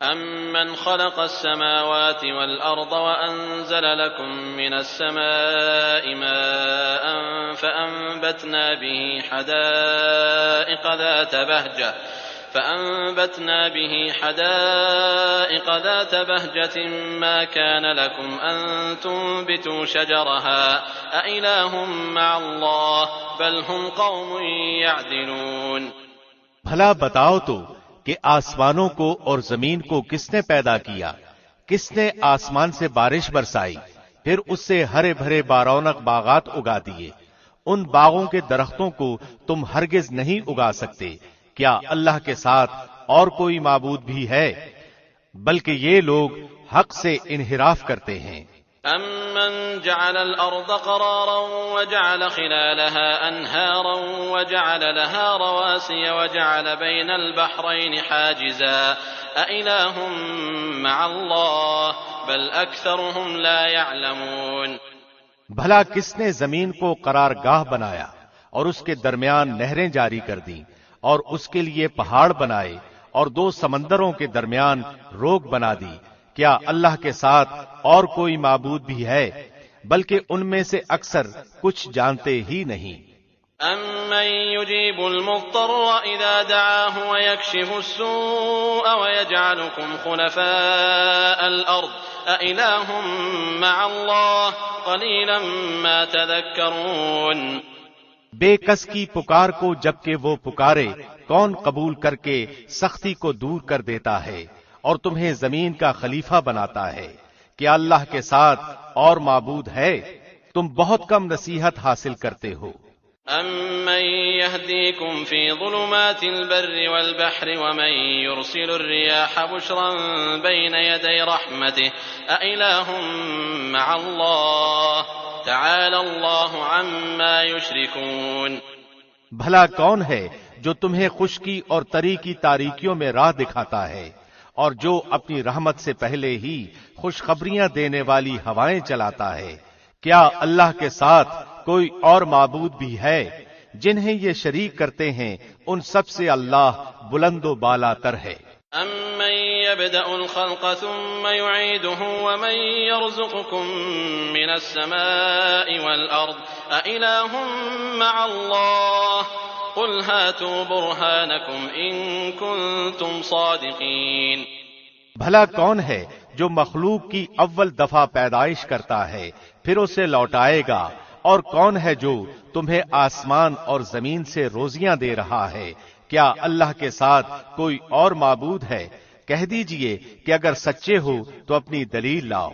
أَمَّنْ خَلَقَ السَّمَاوَاتِ وَالْأَرْضَ وَأَنزَلَ لَكُم مِّنَ السَّمَاءِ مَاءً فَأَنبَتْنَا به حدائق ذات بهجة ما كان لكم أن تنبتوا شجرها أإله مع الله بل هم قوم يعدلون۔ بھلا بتاؤ تو کہ آسمانوں کو اور زمین کو کس نے پیدا کیا؟ کس نے آسمان سے بارش برسائی، پھر اس سے ہرے بھرے بارونق باغات اگا دیے؟ ان باغوں کے درختوں کو تم ہرگز نہیں اگا سکتے۔ کیا اللہ کے ساتھ اور کوئی معبود بھی ہے؟ بلکہ یہ لوگ حق سے انحراف کرتے ہیں۔ أَمَّنْ جَعَلَ الْأَرْضَ قَرَارًا وَجَعَلَ خِلَالَهَا أَنْهَارًا وَجَعَلَ لَهَا رَوَاسِيَ وَجَعَلَ بَيْنَ الْبَحْرَيْنِ حَاجِزًا أَإِلَٰهٌ مَّعَ اللَّهِ بَلْ أَكْثَرُهُمْ لَا يَعْلَمُونَ۔ بھلا کس نے زمین کو قرار گاہ بنایا اور اس کے درمیان نہریں جاری کر دیں اور اس کے لیے پہاڑ بنائے اور دو سمندروں کے درمیان روک بنا دی؟ کیا اللہ کے ساتھ اور کوئی معبود بھی ہے؟ بلکہ ان میں سے اکثر کچھ جانتے ہی نہیں۔ أَمَّن يُجِيبُ الْمُضْطَرَّ إِذَا دَعَاهُ وَيَكْشِفُ السُّوءَ وَيَجْعَلُكُمْ خُلَفَاءَ الْأَرْضِ أَإِلَٰهٌ مَّعَ اللَّهِ قَلِيلًا مَّا تَذَكَّرُونَ۔ بے کس کی پکار کو جبکہ وہ پکارے کون قبول کر کے سختی کو دور کر دیتا ہے اور تمہیں زمین کا خلیفہ بناتا ہے؟ کیا اللہ کے ساتھ اور معبود ہے؟ تم بہت کم نصیحت حاصل کرتے ہو۔ أَمَّن يَهْدِيكُمْ فِي ظُلُمَاتِ الْبَرِّ وَالْبَحْرِ وَمَن يُرْسِلُ الرِّيَاحَ بُشْرًا بَيْنَ يَدَيْ رَحْمَتِهِ أَإِلَٰهٌ مَّعَ اللَّهِ تَعَالَى اللَّهُ عَمَّا يُشْرِكُونَ۔ بھلا کون ہے جو تمہیں خشکی اور تری کی تاریکیوں میں راہ دکھاتا ہے اور جو اپنی رحمت سے پہلے ہی خوشخبریاں دینے والی ہوائیں چلاتا ہے؟ کیا اللہ کے ساتھ کوئی اور معبود بھی ہے؟ جنہیں یہ شریک کرتے ہیں ان سب سے اللہ بلند و بالا تر ہے۔ أَمَّن يَبْدَأُ الْخَلْقَ ثُمَّ يُعِيدُهُ وَمَن يَرْزُقُكُم مِّنَ السَّمَاءِ وَالْأَرْضِ أَإِلَٰهٌ مَّعَ اللَّهِ قُلْ هَاتُوا بُرْهَانَكُمْ إِن كُنتُمْ صَادِقِينَ۔ بھلا کون ہے جو مخلوق کی اول دفعہ پیدائش کرتا ہے پھر اسے لوٹائے گا؟ اور کون ہے جو تمہیں آسمان اور زمین سے روزیاں دے رہا ہے؟ کیا اللہ کے ساتھ کوئی اور معبود ہے؟ کہہ دیجئے کہ اگر سچے ہو تو اپنی دلیل لاؤ۔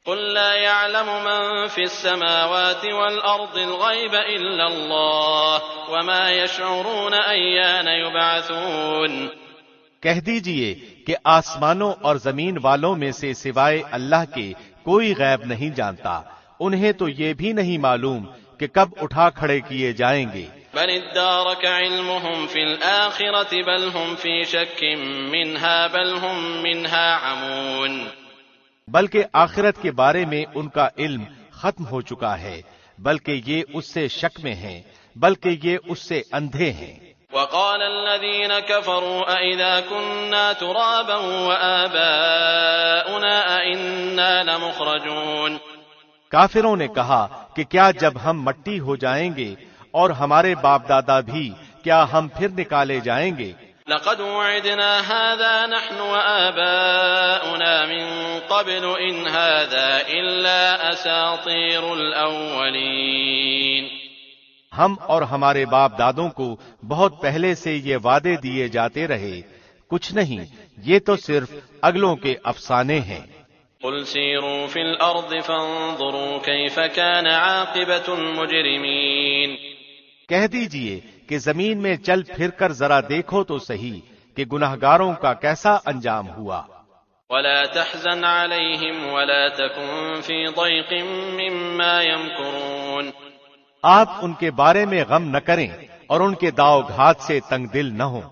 قل لا يعلم من في السماوات والأرض الغيب إلا الله وما يشعرون أيان يبعثون۔ کہہ دیجئے کہ آسمانوں اور زمین والوں میں سے سوائے اللہ کے کوئی غیب نہیں جانتا، انہیں تو یہ بھی نہیں معلوم کہ کب اٹھا کھڑے کیے جائیں گے۔ بل ادارك علمهم في الآخرة بل هم في شك منها بل هم منها عمون۔ بلکہ آخرت کے بارے میں ان کا علم ختم ہو چکا ہے، بلکہ یہ اس سے شک میں ہیں، بلکہ یہ اس سے اندھے ہیں۔ وقال الذين كفروا أئذا كنا ترابا وآباؤنا أئنا لمخرجون۔ کافروں نے کہا کہ کیا جب ہم مٹی ہو جائیں گے اور ہمارے باپ دادا بھی، کیا ہم پھر نکالے جائیں گے؟ لقد وعدنا هذا نحن وآباؤنا من قبل إن هذا إلا أساطير الأولين۔ ہم اور ہمارے باپ دادوں کو بہت پہلے سے یہ وعدے دیے جاتے رہے، کچھ نہیں، یہ تو صرف اگلوں کے افسانے ہیں۔ قل سيروا في الأرض فانظروا كيف كان عاقبة المجرمين۔ کہہ دیجئے کہ زمین میں چل پھر کر ذرا دیکھو تو صحیح کہ گناہگاروں کا کیسا انجام ہوا۔ ولا تحزن عليهم ولا تكن في ضيق مما يمكرون۔ آپ ان کے بارے میں غم نہ کریں اور ان کے داؤ گھات سے تنگ دل نہ ہوں۔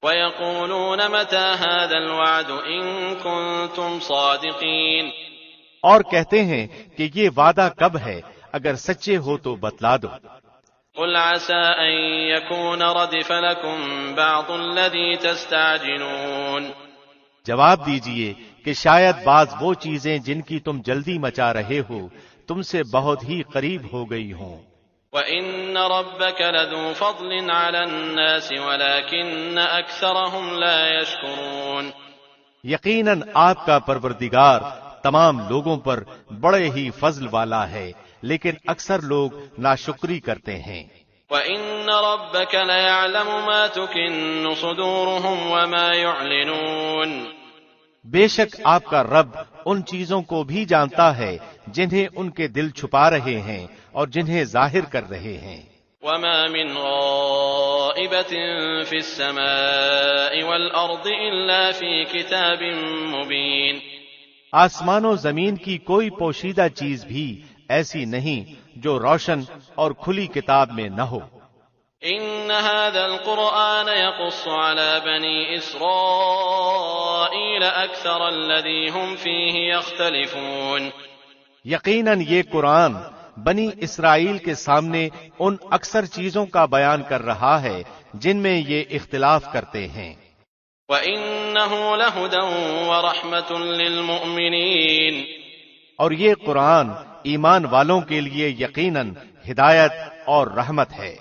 ويقولون متى هذا الوعد إن كنتم صادقين۔ اور کہتے ہیں کہ یہ وعدہ کب ہے، اگر سچے ہو تو بتلا دو۔ قل عسى أن يكون ردف لكم بعض الذي تستعجلون۔ جواب دیجئے کہ شاید بعض وہ چیزیں جن کی تم جلدی مچا رہے ہو تم سے بہت ہی قریب ہو گئی ہوں۔ وَإِنَّ رَبَّكَ لَذُو فَضْلٍ عَلَى النَّاسِ وَلَكِنَّ أَكْثَرَهُمْ لَا يَشْكُرُونَ۔ یقیناً آپ کا پروردگار تمام لوگوں پر بڑے ہی فضل والا ہے، لیکن اکثر لوگ ناشکری کرتے ہیں۔ وَإِنَّ رَبَّكَ لَيَعْلَمُ مَا تُكِنُّ صُدُورُهُمْ وَمَا يُعْلِنُونَ۔ بے شک آپ کا رب ان چیزوں کو بھی جانتا ہے جنہیں ان کے دل چھپا رہے ہیں اور جنہیں ظاہر کر رہے ہیں۔ وَمَا مِنْ غَائِبَةٍ فِي السَّمَاءِ وَالْأَرْضِ إِلَّا فِي كِتَابٍ مُبِينٍ۔ آسمان و زمین کی کوئی پوشیدہ چیز بھی ایسی نہیں جو روشن اور کھلی کتاب میں نہ ہو۔ إِنَّ هَذَا الْقُرْآنَ يَقُصُّ عَلَى بَنِي إِسْرَائِيلَ أَكْثَرَ الَّذِي هُمْ فِيهِ يَخْتَلِفُونَ۔ یقیناً یہ قرآن بنی اسرائیل کے سامنے ان اکثر چیزوں کا بیان کر رہا ہے جن میں یہ اختلاف کرتے ہیں۔ وَإِنَّهُ لَهُدًى وَرَحْمَةٌ لِّلْمُؤْمِنِينَ۔ اور یہ قرآن ایمان والوں کے لیے یقیناً ہدایت اور رحمت ہے۔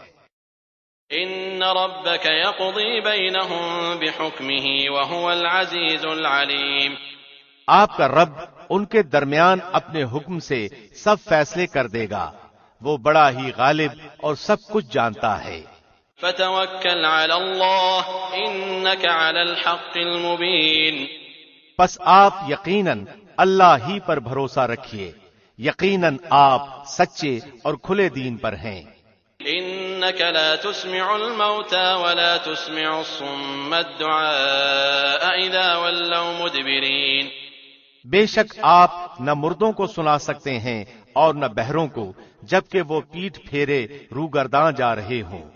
إِنَّ رَبَّكَ يَقْضِي بَيْنَهُم بِحُكْمِهِ وَهُوَ الْعَزِيزُ الْعَلِيمُ۔ آپ کا رب ان کے درمیان اپنے حکم سے سب فیصلے کر دے گا، وہ بڑا ہی غالب اور سب کچھ جانتا ہے۔ فَتَوَكَّلْ عَلَى اللَّهِ إِنَّكَ عَلَى الْحَقِّ الْمُبِينِ۔ پس آپ یقیناً اللہ ہی پر بھروسہ رکھیے، یقیناً آپ سچے اور کھلے دین پر ہیں۔ إِنَّكَ لَا تُسْمِعُ الْمَوْتَى وَلَا تُسْمِعُ الصُّمَّ الدُّعَاءَ إِذَا وَلَّوْا مُدْبِرِينَ۔ بے شک آپ نہ مردوں کو سنا سکتے ہیں اور نہ بہروں کو، جبکہ وہ پیٹھ پھیرے روگرداں جا رہے ہوں۔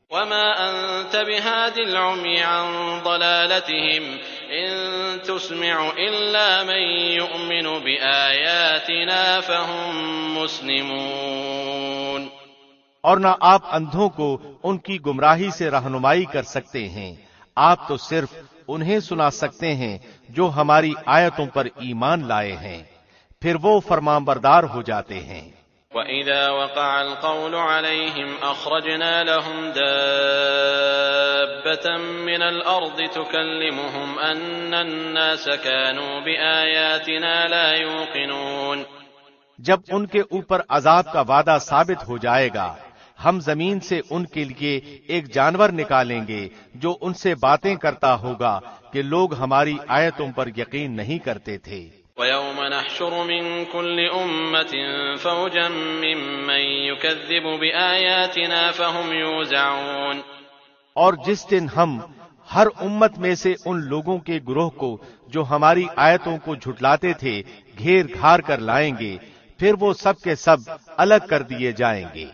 وَمَا أَنتَ بِهَادِ الْعُمْيِ عَن ضَلَالَتِهِمْ إِن تُسْمِعُ إِلَّا مَن يُؤْمِنُ بِآيَاتِنَا فَهُم مُّسْلِمُونَ۔ اور نہ آپ اندھوں کو ان کی گمراہی سے رہنمائی کر سکتے ہیں، آپ تو صرف انہیں سنا سکتے ہیں جو ہماری آیتوں پر ایمان لائے ہیں، پھر وہ فرمانبردار ہو جاتے ہیں۔ وَإِذَا وَقَعَ الْقَوْلُ عَلَيْهِمْ أَخْرَجْنَا لَهُمْ دَابَّةً مِّنَ الْأَرْضِ تُكَلِّمُهُمْ أَنَّ النَّاسَ كَانُوا بِآيَاتِنَا لَا يُوقِنُونَ۔ جب ان کے اوپر عذاب کا وعدہ ثابت ہو جائے گا، ہم زمین سے ان کے لیے ایک جانور نکالیں گے جو ان سے باتیں کرتا ہوگا کہ لوگ ہماری آیتوں پر یقین نہیں کرتے تھے۔ وَيَوْمَ نَحْشُرُ مِن كُلِّ أُمَّةٍ فَوْجًا مِّمَّن يُكَذِّبُ بِآيَاتِنَا فَهُمْ يُوزَعُونَ۔ اور جس دن ہم ہر امت میں سے ان لوگوں کے گروہ کو جو ہماری آیتوں کو جھٹلاتے تھے گھیر گھار کر لائیں گے، پھر وہ سب کے سب الگ کر دیے جائیں گے۔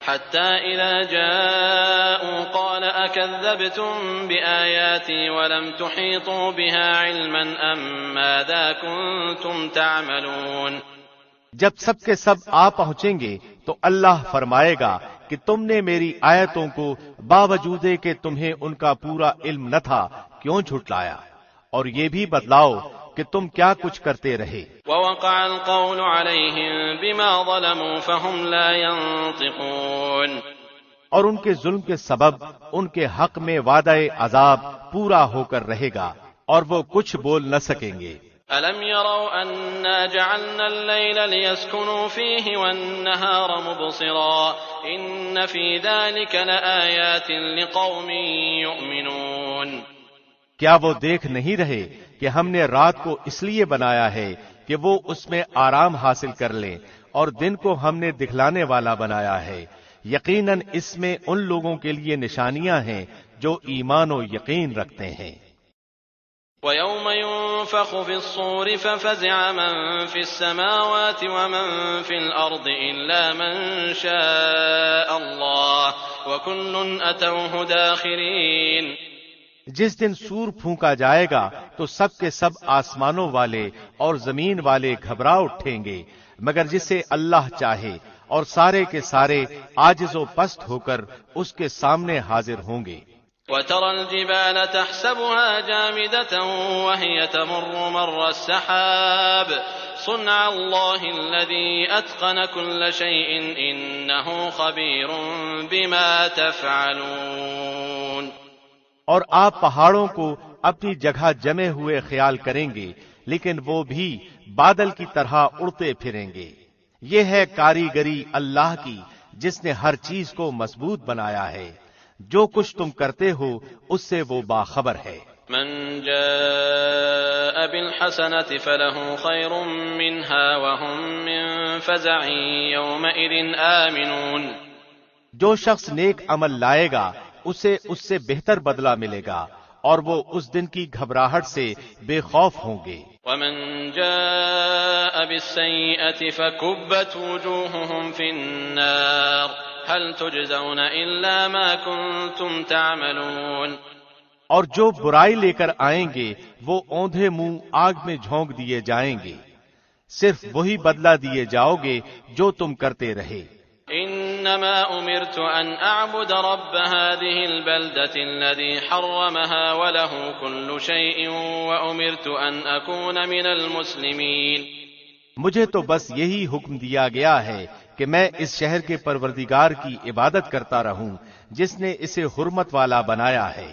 حَتَّى إِذَا جَاءُوا قَالَ أَكَذَّبْتُم بِآيَاتِي وَلَمْ تُحِيطُوا بِهَا عِلْمًا أَم مَّاذَا كُنتُمْ تَعْمَلُونَ۔ جب سب کے سب آ پہنچیں گے تو اللہ فرمائے گا کہ تم نے میری آیتوں کو باوجود کہ تمہیں ان کا پورا علم نہ تھا کیوں جھٹلایا، اور یہ بھی بتلاؤ کہ تم کیا کچھ کرتے رہے۔ وَوَقَعَ الْقَوْلُ عَلَيْهِمْ بِمَا ظَلَمُوا فَهُمْ لَا يَنطِقُونَ۔ اور ان کے ظلم کے سبب ان کے حق میں وعدہ عذاب پورا ہو کر رہے گا اور وہ کچھ بول نہ سکیں گے۔ أَلَمْ يَرَوْا أَنَّا جَعَلْنَا اللَّيْلَ لِيَسْكُنُوا فِيهِ وَالنَّهَارَ مُبْصِرًا إِنَّ فِي ذَلِكَ لَآيَاتٍ لِقَوْمٍ يُؤْمِنُونَ۔ کیا وہ دیکھ نہیں رہے کہ ہم نے رات کو اس لیے بنایا ہے کہ وہ اس میں آرام حاصل کر لیں، اور دن کو ہم نے دکھلانے والا بنایا ہے، یقیناً اس میں ان لوگوں کے لیے نشانیاں ہیں جو ایمان و یقین رکھتے ہیں۔ وَيَوْمَ يُنفَخُ فِي الصُّورِ فَفَزِعَ مَن فِي السَّمَاوَاتِ وَمَن فِي الْأَرْضِ إِلَّا مَن شَاءَ اللَّهُ وَكُلٌّ أَتَوْهُ دَاخِرِينَ۔ جس دن سور پھونکا جائے گا تو سب کے سب آسمانوں والے اور زمین والے گھبرا اٹھیں گے مگر جسے اللہ چاہے، اور سارے کے سارے عاجز و پست ہو کر اس کے سامنے حاضر ہوں گے۔ وترى الجبال تحسبها جامدة وهي تمر مر السحاب صنع الله الذي أتقن كل شيء إنه خبير بما تفعلون۔ اور آپ پہاڑوں کو اپنی جگہ جمے ہوئے خیال کریں گے، لیکن وہ بھی بادل کی طرح اڑتے پھریں گے۔ یہ ہے کاریگری اللہ کی جس نے ہر چیز کو مضبوط بنایا ہے، جو کچھ تم کرتے ہو اس سے وہ باخبر ہے۔ من جاء بالحسنة فله خير منها وهم من فزع يومئذ آمنون۔ جو شخص نیک عمل لائے گا اسے اس سے بہتر بدلہ ملے گا اور وہ اس دن کی گھبراہٹ سے بے خوف ہوں گے۔ ومن جاء بالسيئة فكبت وجوههم في النار هل تجزون إلا ما كنتم تعملون۔ اور جو برائی لے کر آئیں گے وہ اوندھے منہ آگ میں جھونک دیے جائیں گے، صرف وہی بدلہ دیے جاؤ گے جو تم کرتے رہے۔ انما امرت ان اعبد رب هذه البلدة الذي حرمها وله كل شيء وامرت ان اكون من المسلمين۔ مجھے تو بس یہی حکم دیا گیا ہے کہ میں اس شہر کے پروردگار کی عبادت کرتا رہوں جس نے اسے حرمت والا بنایا ہے،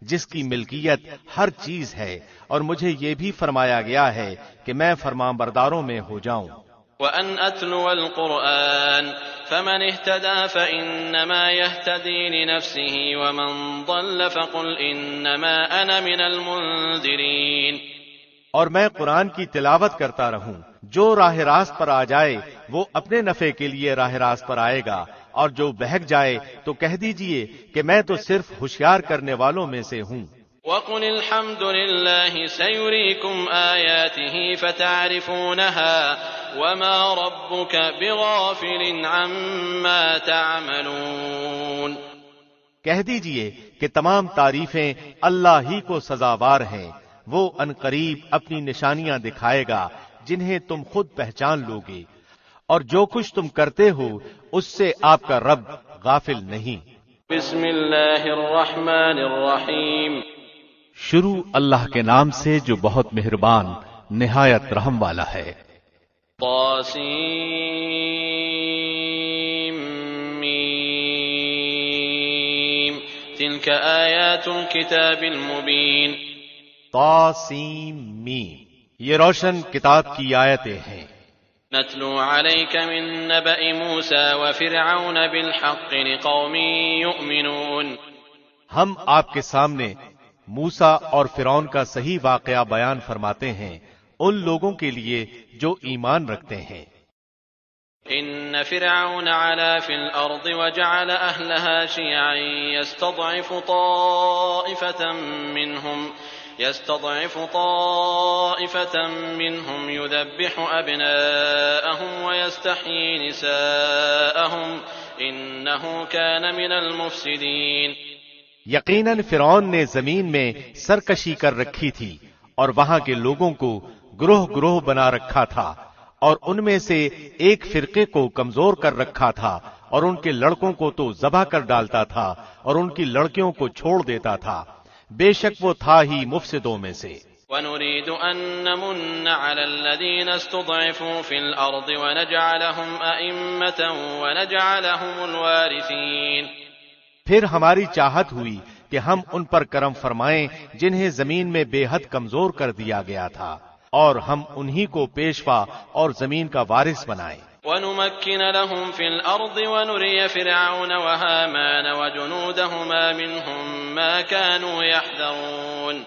جس کی ملکیت ہر چیز ہے، اور مجھے یہ بھی فرمایا گیا ہے کہ میں فرمانبرداروں میں ہو جاؤں۔ وَأَنْ أَتْلُوَ الْقُرْآنَ فَمَنِ اهْتَدَى فَإِنَّمَا يَهْتَدِي لِنَفْسِهِ وَمَنْ ضَلَّ فَقُلْ إِنَّمَا أَنَا مِنَ الْمُنذِرِينَ۔ اور میں قرآن کی تلاوت کرتا رہوں، جو راہ راست پر آ جائے وہ اپنے نفع کے لیے راہ راست پر آئے گا، اور جو بہک جائے تو کہہ دیجئے کہ میں تو صرف ہوشیار کرنے والوں میں سے ہوں۔ وَقُلِ الْحَمْدُ لِلَّهِ سَيُرِيكُمْ آيَاتِهِ فَتَعْرِفُونَهَا وَمَا رَبُّكَ بِغَافِلٍ عَمَّا تَعْمَلُونَ۔ کہہ دیجئے کہ تمام تعریفیں اللہ ہی کو سزاوار ہیں، وہ ان قریب اپنی نشانیاں دکھائے گا جنہیں تم خود پہچان لوگے، اور جو کچھ تم کرتے ہو اس سے آپ کا رب غافل نہیں۔ بسم اللہ الرحمن الرحیم۔ شروع اللہ کے نام سے جو بہت مہربان نہایت رحم والا ہے۔ طاسیم تلک آیات الکتاب المبین۔ طاسیم میم، یہ روشن کتاب کی آیتیں ہیں۔ نتلو علیک من نبأ موسیٰ وفرعون بالحق لقوم یؤمنون۔ ہم آپ کے سامنے موسیٰ اور فرعون کا صحیح واقعہ بیان فرماتے ہیں ان لوگوں کے لیے جو ایمان رکھتے ہیں۔ ان فرعون علا فی الارض وجعل اہلها شیعا يستضعف طائفة منهم يذبح ابناءهم ويستحيي نساءهم انه كان من المفسدين۔ یقیناً فرعون نے زمین میں سرکشی کر رکھی تھی اور وہاں کے لوگوں کو گروہ گروہ بنا رکھا تھا، اور ان میں سے ایک فرقے کو کمزور کر رکھا تھا، اور ان کے لڑکوں کو تو ذبح کر ڈالتا تھا اور ان کی لڑکیوں کو چھوڑ دیتا تھا، بے شک وہ تھا ہی مفسدوں میں سے۔ وَنُرِيدُ أَن نَّمُنَّ عَلَى الَّذِينَ اسْتُضْعِفُوا فِي الْأَرْضِ وَنَجْعَلَهُمْ أَئِمَّةً وَنَجْعَلَهُمُ الْوَارِثِينَ۔ پھر ہماری چاہت ہوئی کہ ہم ان پر کرم فرمائیں جنہیں زمین میں بے حد کمزور کر دیا گیا تھا، اور ہم انہی کو پیشوا اور زمین کا وارث بنائیں۔ وَنُمَكِّنَ لَهُمْ فِي الْأَرْضِ وَنُرِيَ فِرْعَوْنَ وَهَامَانَ وَجُنُودَهُمَا مِنْهُمْ مَا كَانُوا يَحْذَرُونَ۔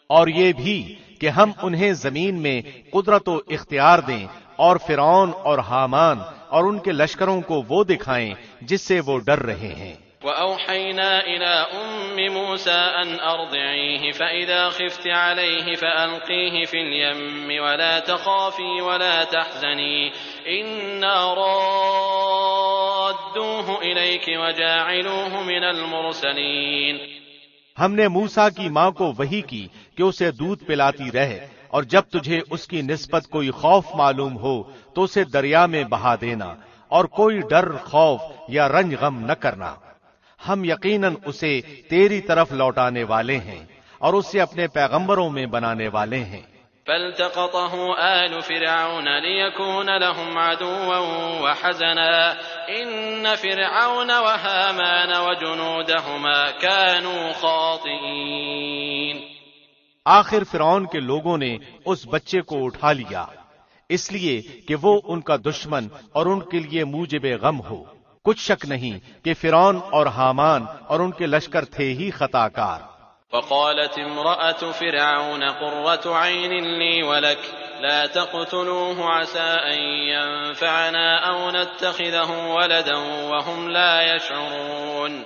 اور یہ بھی کہ ہم انہیں زمین میں قدرت و اختیار دیں، اور فرعون اور حامان اور ان کے لشکروں کو وہ دکھائیں جس سے وہ ڈر رہے ہیں۔ وَأَوْحَيْنَا إِلَىٰ أُمِّ مُوسَىٰ أَنْ أَرْضِعِيهِ فَإِذَا خِفْتِ عَلَيْهِ فَأَلْقِيهِ فِي الْيَمِّ وَلَا تَخَافِي وَلَا تَحْزَنِي إِنَّا رَادُّوهُ إِلَيْكِ وَجَاعِلُوهُ مِنَ الْمُرْسَلِينَ۔ ہم نے موسیٰ کی ماں کو وحی کی کہ اسے دودھ پلاتی رہے، اور جب تجھے اس کی نسبت کوئی خوف معلوم ہو تو اسے دریا میں بہا دینا، اور کوئی ڈر، خوف یا رنج غم نہ کرنا، ہم یقیناً اسے تیری طرف لوٹانے والے ہیں اور اسے اپنے پیغمبروں میں بنانے والے ہیں۔ فالتقطه آل فرعون ليكون لهم عدوا وحزنا إن فرعون وهامان وجنودهما كانوا خاطئين۔ آخر فرعون کے لوگوں نے اس بچے کو اٹھا لیا اس لیے کہ وہ ان کا دشمن اور ان کے لیے موجب غم ہو۔ کچھ شک نہیں کہ فرعون اور حامان اور ان کے لشکر تھے ہی خطا کار۔ وقالت امرأة فرعون قرة عين لي ولك لا تقتلوه عسى أن ينفعنا أو نتخذه ولدا وهم لا يشعرون۔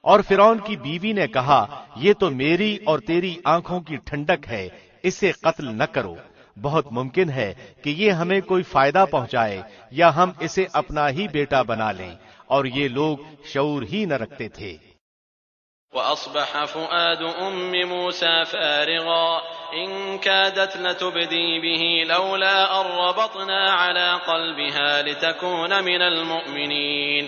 اور فرعون کی بیوی نے کہا یہ تو میری اور تیری آنکھوں کی ٹھنڈک ہے، اسے قتل نہ کرو، بہت ممکن ہے کہ یہ ہمیں کوئی فائدہ پہنچائے یا ہم اسے اپنا ہی بیٹا بنا لیں، اور یہ لوگ شعور ہی نہ رکھتے تھے۔ وأصبح فؤاد أم موسى فارغا إن كادت لتبدي به لولا أن ربطنا على قلبها لتكون من المؤمنين۔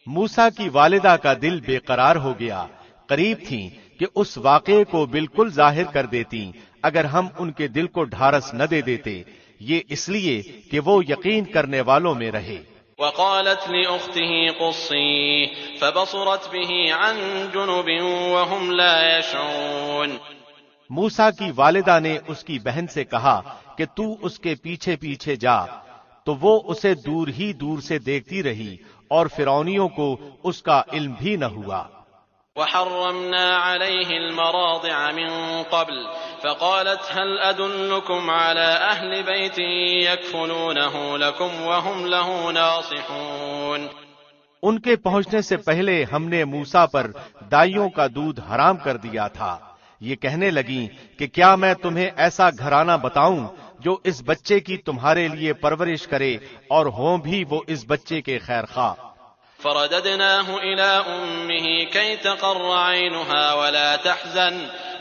موسیٰ کی والدہ کا دل بے قرار ہو گیا، قریب تھیں کہ اس واقعے کو بالکل ظاہر کر دیتی اگر ہم ان کے دل کو ڈھارس نہ دے دیتے، یہ اس لیے کہ وہ یقین کرنے والوں میں رہے۔ وقالت لأخته قصيه فبصرت به عن جنب وهم لا يشعرون۔ موسیٰ کی والدہ نے اس کی بہن سے کہا کہ تو اس کے پیچھے پیچھے جا، تو وہ اسے دور ہی دور سے دیکھتی رہی اور فرعونیوں کو اس کا علم بھی نہ ہوا۔ وحرمنا عليه المراضع من قبل فقالت هل أدلكم على أهل بيت يكفلونه لكم وهم له ناصحون۔ ان کے پہنچنے سے پہلے ہم نے موسیٰ پر دائیوں کا دودھ حرام کر دیا تھا۔ یہ کہنے لگیں کہ کیا میں تمہیں ایسا گھرانہ بتاؤں جو اس بچے کی تمہارے لیے پرورش کرے اور ہوں بھی وہ اس بچے کے خیر خواہ۔ فرددناه إلى أمه كي تقر عينها ولا تحزن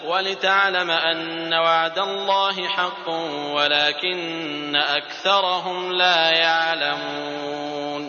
ولتعلم أن وعد الله حق ولكن أكثرهم لا يعلمون۔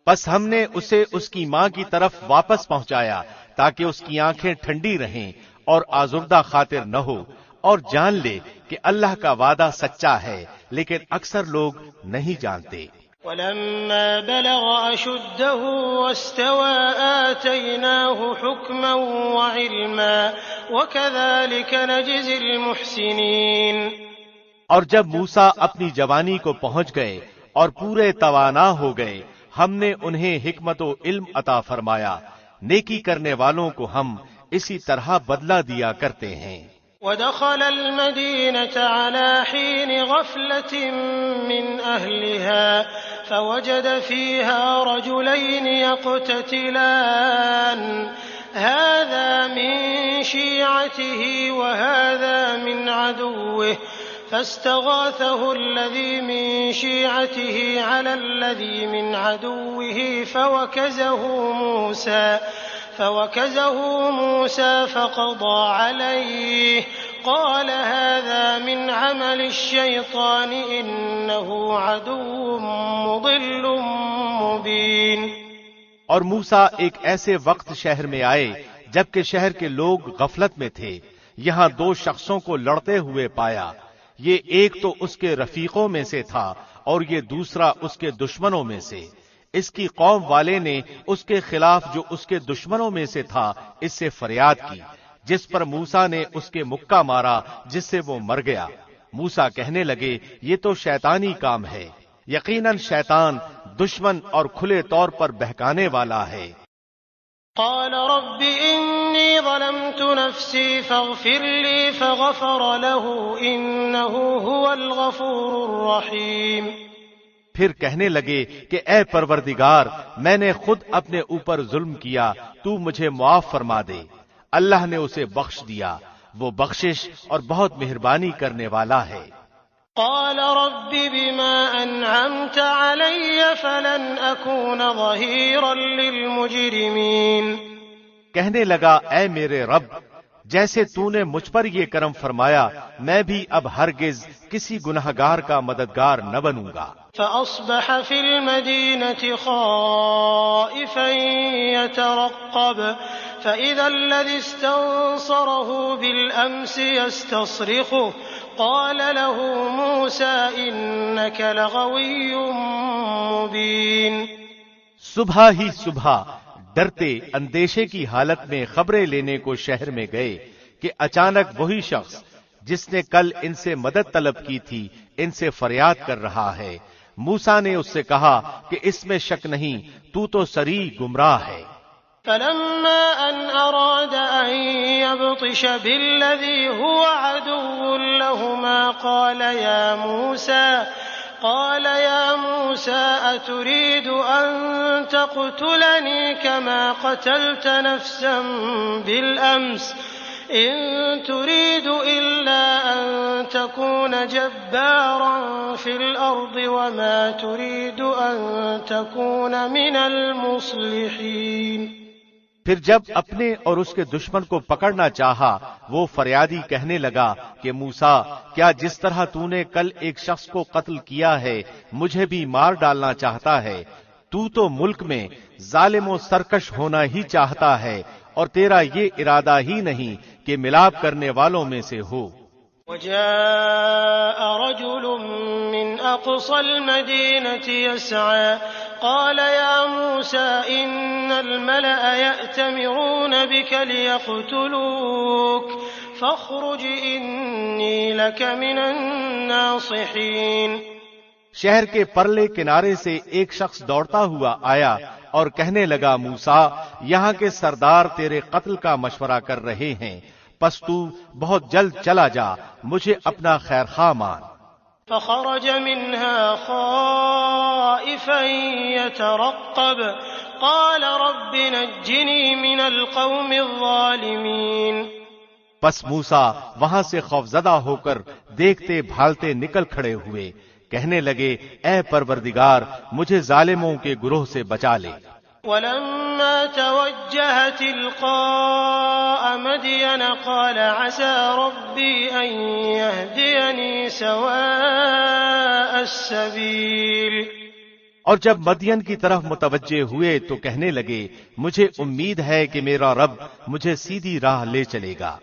بس ہم نے اسے اس کی ماں کی طرف واپس پہنچایا تاکہ اس کی آنکھیں ٹھنڈی رہیں اور آزردہ خاطر نہ ہو، اور جان لے کہ اللہ کا وعدہ سچا ہے، لیکن اکثر لوگ نہیں جانتے۔ ولما بلغ أشده واستوى آتيناه حكما وعلما وكذلك نجزي المحسنين۔ اور جب موسیٰ اپنی جوانی کو پہنچ گئے اور پورے توانا ہو گئے، ہم نے انہیں حکمت و علم عطا فرمایا، نیکی کرنے والوں کو ہم اسی طرح بدلہ دیا کرتے ہیں۔ ودخل المدينة على حين غفلة من أهلها فوجد فيها رجلين يقتتلان هذا من شيعته وهذا من عدوه فاستغاثه الذي من شيعته على الذي من عدوه فوكزه موسى فقضى عليه قال هذا من عمل الشيطان إنه عدو مضل مبين۔ اور موسیٰ ایک ایسے وقت شہر میں آئے جبکہ شہر کے لوگ غفلت میں تھے، یہاں دو شخصوں کو لڑتے ہوئے پایا، یہ ایک تو اس کے رفیقوں میں سے تھا اور یہ دوسرا اس کے دشمنوں میں سے۔ اس کی قوم والے نے اس کے خلاف جو اس کے دشمنوں میں سے تھا اس سے فریاد کی، جس پر موسیٰ نے اس کے مکہ مارا جس سے وہ مر گیا۔ موسیٰ کہنے لگے یہ تو شیطانی کام ہے، یقیناً شیطان دشمن اور کھلے طور پر بہکانے والا ہے۔ قال رب إني ظلمت نفسي فاغفر لي فغفر له إنه هو الغفور الرحيم۔ پھر کہنے لگے کہ اے پروردگار میں نے خود اپنے اوپر ظلم کیا، تو مجھے معاف فرما دے۔ اللہ نے اسے بخش دیا، وہ بخشش اور بہت مہربانی کرنے والا ہے۔ قال رب بما أنعمت علي فلن أكون ظهيرا للمجرمين۔ کہنے لگا اے میرے رب جیسے تو نے مجھ پر یہ کرم فرمایا میں بھی اب ہرگز کسی گنہگار کا مددگار نہ بنوں گا۔ فأصبح في المدينة خائفا يترقب فإذا الذي استنصره بالأمس يستصرخه قال له موسى إنك لغوي مبين۔ صبح ہی صبح ڈرتے اندیشے کی حالت میں خبریں لینے کو شہر میں گئے کہ اچانک وہی شخص جس نے کل ان سے مدد طلب کی تھی ان سے فریاد کر رہا ہے۔ موسیٰ نے اس سے کہا کہ اس میں شک نہیں تو صریح گمراہ ہے۔ فلما أن أراد أن يبطش بالذي هو عدو لهما قال يا موسى أتريد أن تقتلني كما قتلت نفسا بالأمس إن تريد إلا أن تكون جبارا في الأرض وما تريد أن تكون من المصلحين۔ پھر جب اپنے اور اس کے دشمن کو پکڑنا چاہا وہ فریادی کہنے لگا کہ موسیٰ کیا جس طرح تو نے کل ایک شخص کو قتل کیا ہے مجھے بھی مار ڈالنا چاہتا ہے؟ تو ملک میں ظالم و سرکش ہونا ہی چاہتا ہے اور تیرا یہ ارادہ ہی نہیں کہ ملاپ کرنے والوں میں سے ہو۔ وجاء رجل من أقصى المدينة يسعى قال يا موسى إن الملأ يأتمرون بك ليقتلوك فاخرج إني لك من الناصحين۔ شہر کے پرلے کنارے سے ایک شخص دوڑتا ہوا آیا اور کہنے لگا موسیٰ یہاں کے سردار تیرے قتل کا مشورہ کر رہے ہیں پس تو بہت جلد چلا جا مجھے اپنا خیر خواہ مان۔ فخرج منها خائفا يترقب قال رب نجني من القوم الظالمين۔ پس موسیٰ وہاں سے خوفزدہ ہو کر دیکھتے بھالتے نکل کھڑے ہوئے کہنے لگے اے پروردگار مجھے ظالموں کے گروہ سے بچا لے۔ ولما توجه تلقاء مدين قال عسى ربي أن يهديني سواء السبيل۔ اور جب مدین کی طرف متوجہ ہوئے تو کہنے لگے مجھے امید ہے کہ میرا رب مجھے سیدھی راہ لے چلے گا۔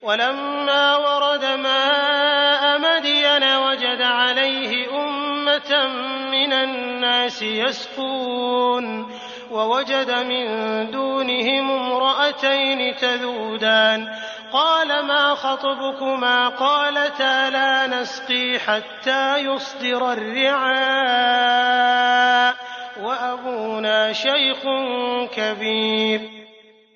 ولما ورد ماء مدين وجد عليه أمة من الناس يسقون ووجد من دونهم امرأتين تذودان قال ما خطبكما قالتا لا نسقي حتى يصدر الرعاء وأبونا شيخ كبير۔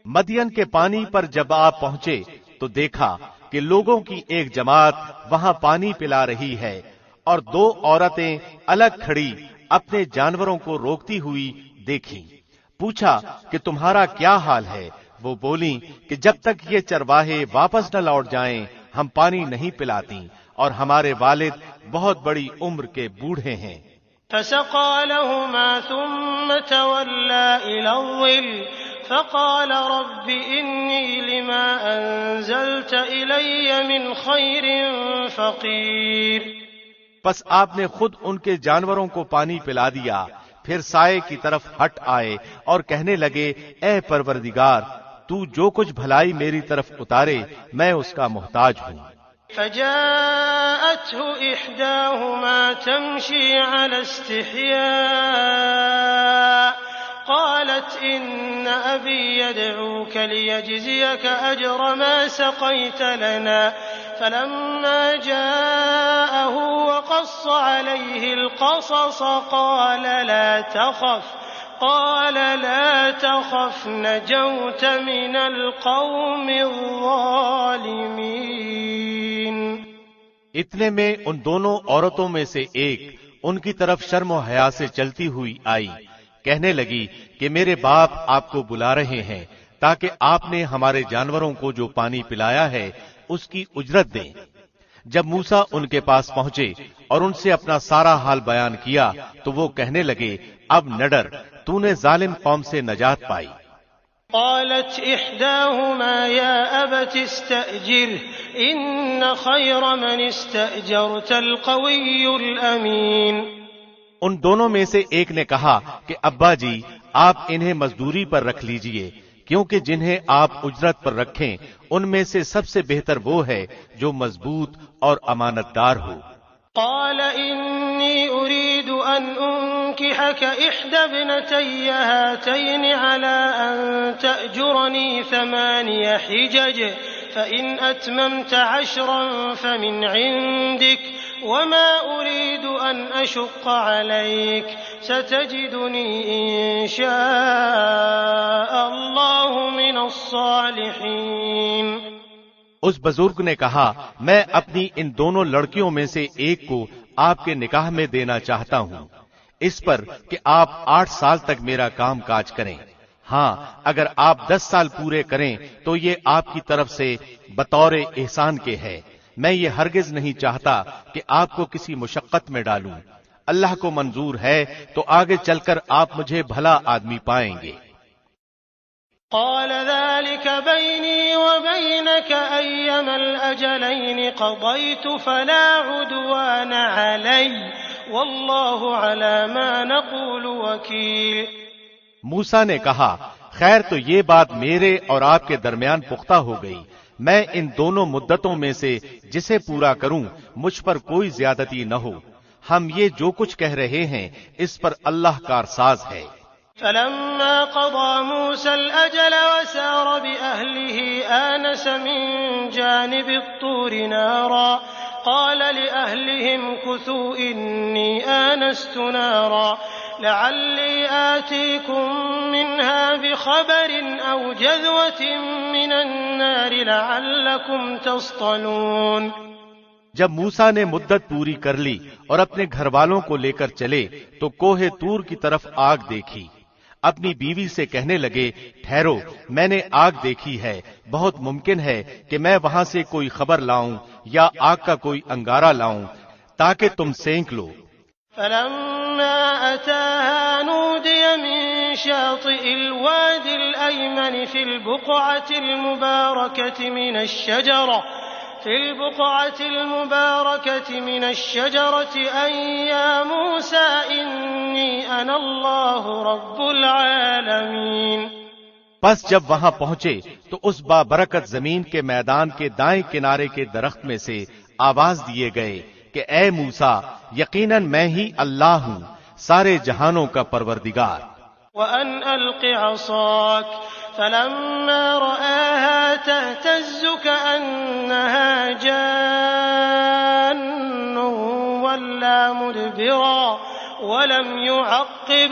مدین کے پانی پر جب آپ پہنچے تو دیکھا کہ لوگوں کی ایک جماعت وہاں پانی پلا رہی ہے اور دو عورتیں الگ کھڑی اپنے جانوروں کو روکتی ہوئی دیکھی۔ پوچھا کہ تمہارا کیا حال ہے؟ وہ بولیں کہ جب تک یہ چرواہے واپس نہ لوٹ جائیں ہم پانی نہیں پلاتی اور ہمارے والد بہت بڑی عمر کے بوڑھے ہیں۔ فسقى لهما ثم تولى إلى الظل فقال رب إني لما أنزلت إلي من خير فقير۔ پس آپ نے خود ان کے جانوروں کو پانی پلا دیا پھر سائے کی طرف ہٹ آئے اور کہنے لگے اے پروردگار تو جو کچھ بھلائی میری طرف اتارے میں اس کا محتاج ہوں۔ فجاءته إحداهما تمشي على استحياء قالت إن أبي يدعوك ليجزيك أجر ما سقيت لنا فلما جاءه وقص عليه القصص قال لا تخف نجوت من القوم الظالمين۔ اتنے میں ان دونوں عورتوں میں سے ایک ان کی طرف شرم و حیا سے چلتی ہوئی آئی کہنے لگی کہ میرے باپ آپ کو بلا رہے ہیں تاکہ آپ نے ہمارے جانوروں کو جو پانی پلایا ہے اس کی اجرت دیں۔ جب موسیٰ ان کے پاس پہنچے اور ان سے اپنا سارا حال بیان کیا تو وہ کہنے لگے اب نہ ڈر تو نے ظالم قوم سے نجات پائی۔ قالت إحداهما يا أبت استأجره إن خير من استأجرت القوي الأمين۔ ان دونوں میں سے ایک نے کہا کہ ابا جی آپ انہیں مزدوری پر رکھ لیجئے، کیونکہ جنہیں آپ اجرت پر رکھیں ان میں سے سب سے بہتر وہ ہے جو مضبوط اور امانت دار ہو۔ قال إني أريد أن أنكحك إحدى ابنتي هاتين على أن تأجرني 8 حجج فإن أتممت 10 فمن عندك وما أريد أن أشق عليك ستجدني إن شاء الله من الصالحين۔ اس بزرگ نے کہا میں اپنی ان دونوں لڑکیوں میں سے ایک کو آپ کے نکاح میں دینا چاہتا ہوں، اس پر کہ آپ 8 سال تک میرا کام کاج کریں۔ ہاں اگر آپ 10 سال پورے کریں تو یہ آپ کی طرف سے بطور احسان کے ہے، میں یہ ہرگز نہیں چاہتا کہ آپ کو کسی مشقت میں ڈالوں، اللہ کو منظور ہے تو آگے چل کر آپ مجھے بھلا آدمی پائیں گے۔ قال ذلك بيني وبينك أيما الأجلين قضيت فلا عدوان علي والله على ما نقول وكيل۔ موسیٰ نے کہا خیر تو یہ بات میرے اور آپ کے درمیان پختہ ہو گئی، میں ان دونوں مدتوں میں سے جسے پورا کروں مجھ پر کوئی زیادتی نہ ہو، ہم یہ جو کچھ کہہ رہے ہیں اس پر اللہ کارساز ہے۔ فلما قضى موسى الأجل وسار بأهله آنس من جانب الطور نارا قال لأهلهم كثوا إني آنست نارا لعلي آتيكم منها بخبر أو جذوة من النار لعلكم تصطلون۔ جب موسیٰ نے مدت پوری کر لی اور اپنے گھر والوں کو لے کر چلے تو کوہ طور کی طرف آگ دیکھی، اپنی بیوی سے کہنے لگے ٹھہرو میں نے آگ دیکھی ہے، بہت ممکن ہے کہ میں وہاں سے کوئی خبر لاؤں یا آگ کا کوئی انگارہ لاؤں تاکہ تم سینک لو۔ فلما أتاها نودي من شاطئ الوادي الأيمن في البقعة المباركة من الشجرة أن يا موسى إني أنا الله رب العالمين۔ پس جب وہاں پہنچے تو اس بابرکت زمین کے میدان کے دائیں کنارے کے درخت میں سے آواز دیے گئے کہ اے موسیٰ یقیناً میں ہی اللہ ہوں سارے جہانوں کا پروردگار۔ وأن ألق عصاك فلما رآها تهتز كأنها جان ولا مدبرا ولم يعقب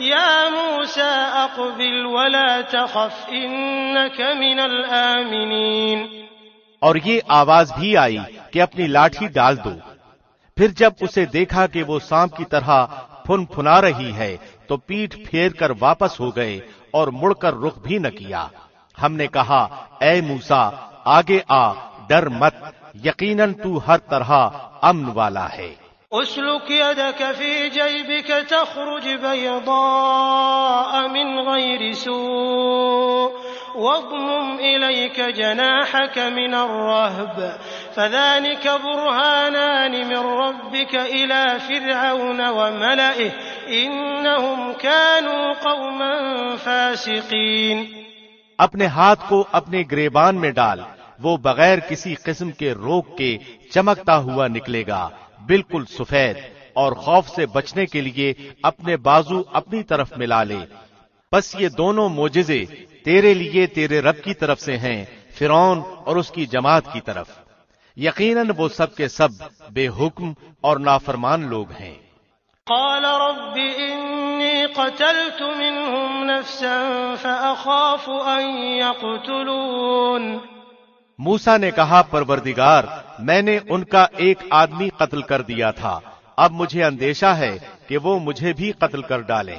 يا موسى أقبل ولا تخف إنك من الآمنين۔ اور یہ آواز بھی آئی کہ اپنی لاٹھی ڈال دو، پھر جب اسے دیکھا کہ وہ سانپ کی طرح پھن پھنا رہی ہے تو پیٹھ پھیر کر واپس ہو گئے اور مڑ کر رخ بھی نہ کیا۔ ہم نے کہا اے موسیٰ آگے آ، ڈر مت، یقیناً تو ہر طرح امن والا ہے۔ اسلك يدك في جيبك تخرج بيضاء من غير سوء واضمم إليك جناحك من الرهب فذلك برهانان من ربك إلى فرعون وملئه إنهم كانوا قوما فاسقين۔ اپنے ہاتھ کو اپنے گریبان میں ڈال، وہ بغیر کسی قسم کے روک کے چمکتا ہوا نکلے گا، بالکل سفید، اور خوف سے بچنے کے لیے اپنے بازو اپنی طرف ملا لے۔ بس یہ دونوں معجزے تیرے لیے تیرے رب کی طرف سے ہیں، فرعون اور اس کی جماعت کی طرف، یقیناً وہ سب کے سب بے حکم اور نافرمان لوگ ہیں۔ قال رب إني قتلت منهم نفسا فأخاف أن يقتلون۔ موسیٰ نے کہا پروردگار میں نے ان کا ایک آدمی قتل کر دیا تھا، اب مجھے اندیشہ ہے کہ وہ مجھے بھی قتل کر ڈالیں۔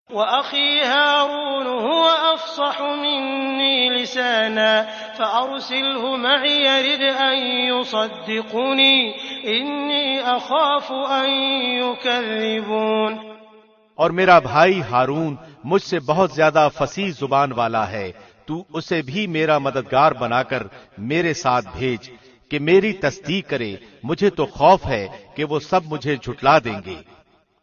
وأخي هارون هو أفصح مني لسانا فأرسله معي يرد أن يصدقني إني أخاف أن يكذبون۔ اور میرا بھائی ہارون مجھ سے بہت زیادہ فصیح زبان والا ہے، تو اسے بھی میرا مددگار بنا کر میرے ساتھ بھیج کہ میری تصدیق کرے، مجھے تو خوف ہے کہ وہ سب مجھے جھٹلا دیں گے۔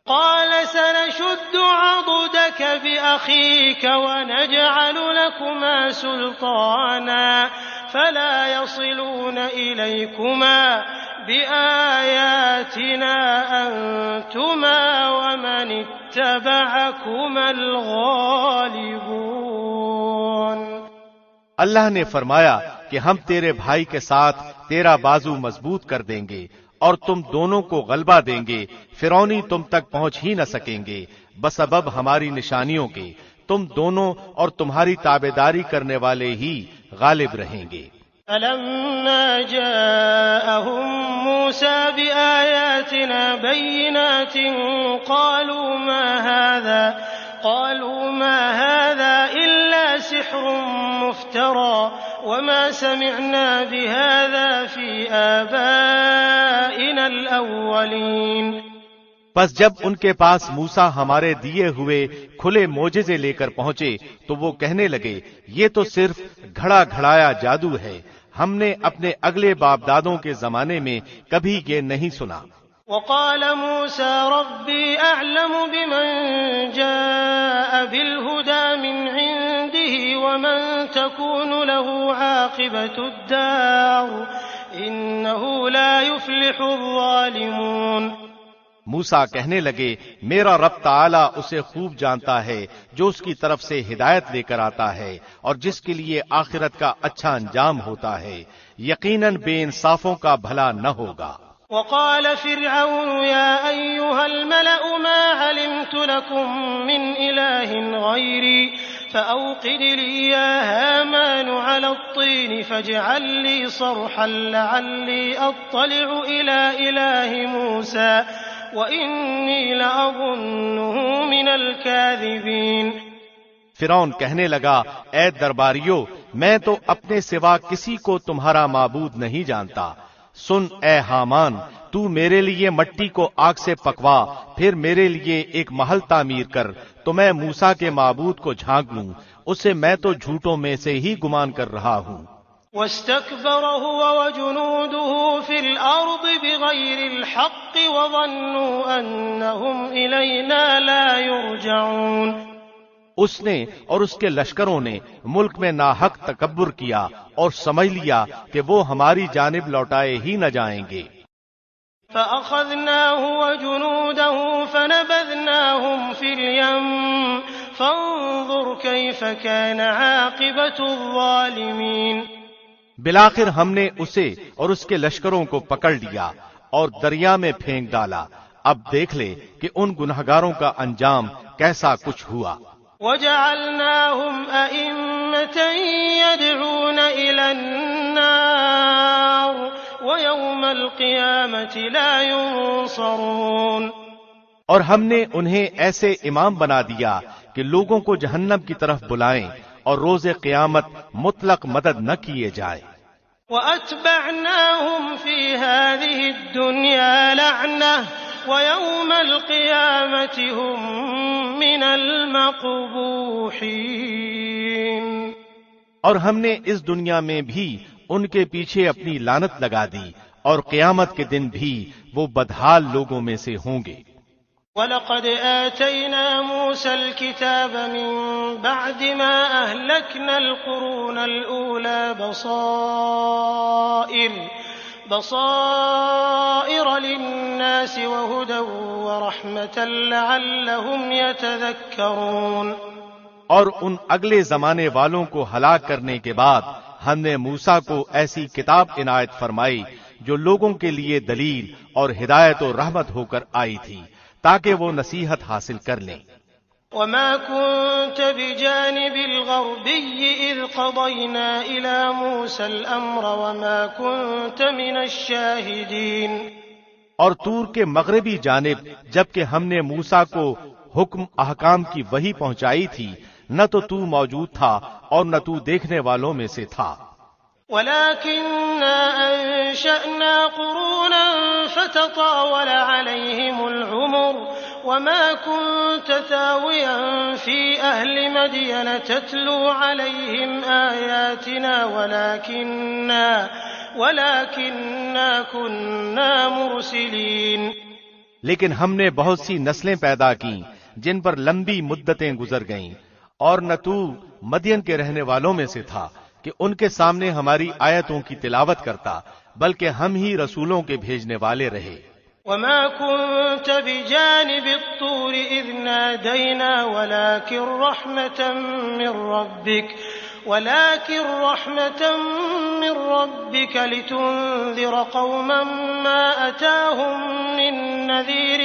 قال سنشد عضدك بأخيك ونجعل لكما سلطانا فلا يصلون إليكما بآياتنا أنتما ومن اتبعكما الغالبون۔ اللہ نے فرمایا کہ ہم تیرے بھائی کے ساتھ تیرا بازو مضبوط کر دیں گے اور تم دونوں کو غلبہ دیں گے، فرعونی تم تک پہنچ ہی نہ سکیں گے بسبب ہماری نشانیوں کے، تم دونوں اور تمہاری تابعداری کرنے والے ہی غالب رہیں گے۔ فلما جاءهم موسى بآياتنا بينات قالوا ما هذا إلا سحر مفترى وما سمعنا بهذا في آبائنا الأولين۔ پس جب ان کے پاس موسیٰ ہمارے دیے ہوئے کھلے معجزے لے کر پہنچے تو وہ کہنے لگے یہ تو صرف گھڑا گھڑایا جادو ہے، ہم نے اپنے اگلے باپ دادوں کے زمانے میں کبھی یہ نہیں سنا۔ وقال موسى ربي أعلم بمن جاء بالهدى من عنده ومن تكون له عاقبة الدار إنه لا يفلح الظالمون۔ موسیٰ کہنے لگے میرا رب تعالیٰ اسے خوب جانتا ہے جو اس کی طرف سے ہدایت لے کر آتا ہے اور جس کے لیے آخرت کا اچھا انجام ہوتا ہے، یقیناً بے انصافوں کا بھلا نہ ہوگا۔ وقال فرعون يا أيها الملأ ما علمت لكم من إله غيري فأوقد لي يا هامان على الطين فاجعل لي صرحا لعلي أطلع إلى إله موسى وإني لأظنه من الكاذبين۔ فرعون کہنے لگا اے درباریو، میں تو اپنے سوا کسی کو تمہارا معبود نہیں جانتا، سن اے حامان، تو میرے لیے مٹی کو آگ سے پکوا، پھر میرے لیے ایک محل تعمیر کر تو میں موسیٰ کے معبود کو جھانک لوں، اسے میں تو جھوٹوں میں سے ہی گمان کر رہا ہوں۔ واستكبر هو وجنوده في الأرض بغير الحق وظنوا أنهم إلينا لا يرجعون۔ اس نے اور اس کے لشکروں نے ملک میں ناحق تکبر کیا اور سمجھ لیا کہ وہ ہماری جانب لوٹائے ہی نہ جائیں گے۔ فأخذناه وجنوده فنبذناهم في اليم فانظر كيف كان عاقبة الظالمين۔ بالآخر ہم نے اسے اور اس کے لشکروں کو پکڑ لیا اور دریا میں پھینک ڈالا، اب دیکھ لے کہ ان گنہگاروں کا انجام کیسا کچھ ہوا۔ وجعلناهم أئمة يدعون إلى النار ويوم القيامة لا ينصرون۔ اور ہم نے انہیں ایسے امام بنا دیا کہ لوگوں کو جہنم کی طرف بلائیں اور روز قیامت مطلق مدد نہ کیے جائے۔ وَأَتْبَعْنَاهُمْ فِي هَذِهِ الدُّنْيَا لَعْنَةً وَيَوْمَ الْقِيَامَةِ هُمْ مِنَ الْمَقْبُوحِينَ۔ اور ہم نے اس دنیا میں بھی ان کے پیچھے اپنی لعنت لگا دی اور قیامت کے دن بھی وہ بدحال لوگوں میں سے ہوں گے۔ وَلَقَدْ آتَيْنَا مُوسَى الْكِتَابَ مِن بَعْدِ مَا أَهْلَكْنَا الْقُرُونَ الْأُولَى بَصَائِرَ لِلنَّاسِ وَهُدًى وَرَحْمَةً لَعَلَّهُمْ يَتَذَكَّرُونَ۔ اور ان اگلے زمانے والوں کو ہلاک کرنے کے بعد ہم نے موسیٰ کو ایسی کتاب عنایت فرمائی جو لوگوں کے لیے دلیل اور ہدایت و رحمت ہو کر آئی تھی تاکہ وہ نصیحت حاصل کر لیں۔ وَمَا كُنْتَ بِجَانِبِ الْغَرْبِيِّ إِذْ قَضَيْنَا إِلَى مُوسَى الْأَمْرَ وَمَا كُنْتَ مِنَ الشَّاهِدِينَ۔ اور طور کے مغربی جانب جبکہ ہم نے موسیٰ کو حکم احکام کی وحی پہنچائی تھی، نہ تو موجود تھا اور نہ تو دیکھنے والوں میں سے تھا۔ وَلَكِنَّا أَنشَأْنَا قُرُونًا فَتَطَاوَلَ عَلَيْهِمُ الْعُمُرُ وما كنت ثاويا في أهل مدين تتلو عليهم آياتنا ولكننا كنا مرسلين. لیکن ہم نے بہت سی نسلیں پیدا کی جن پر لمبی مدتیں گزر گئیں، اور نہ تو مدین کے رہنے والوں میں سے تھا کہ ان کے سامنے ہماری آیتوں کی تلاوت کرتا، بلکہ ہم ہی رسولوں کے بھیجنے والے رہے. وما كنت بجانب الطور إذ نادينا ولكن رحمة من ربك لتنذر قوما ما أتاهم من نذير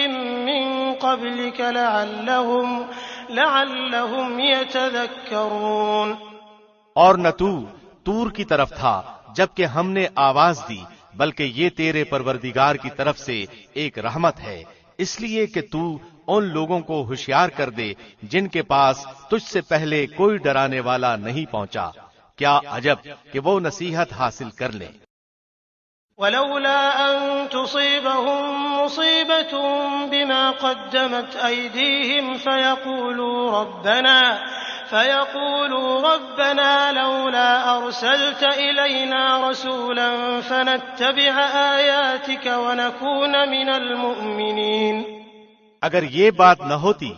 من قبلك لعلهم يتذكرون. اور نہ تو طور کی طرف تھا جبکہ ہم نے آواز دی، بلکہ یہ تیرے پروردگار کی طرف سے ایک رحمت ہے، اس لیے کہ تو ان لوگوں کو ہوشیار کر دے جن کے پاس تجھ سے پہلے کوئی ڈرانے والا نہیں پہنچا. کیا عجب کہ وہ نصیحت حاصل کر لیں. ولولا أن تصيبهم مصيبة بما قدمت أيديهم فيقولوا ربنا لولا أرسلت إلينا رسولا فنتبع آياتك ونكون من المؤمنين. اگر یہ بات نہ ہوتی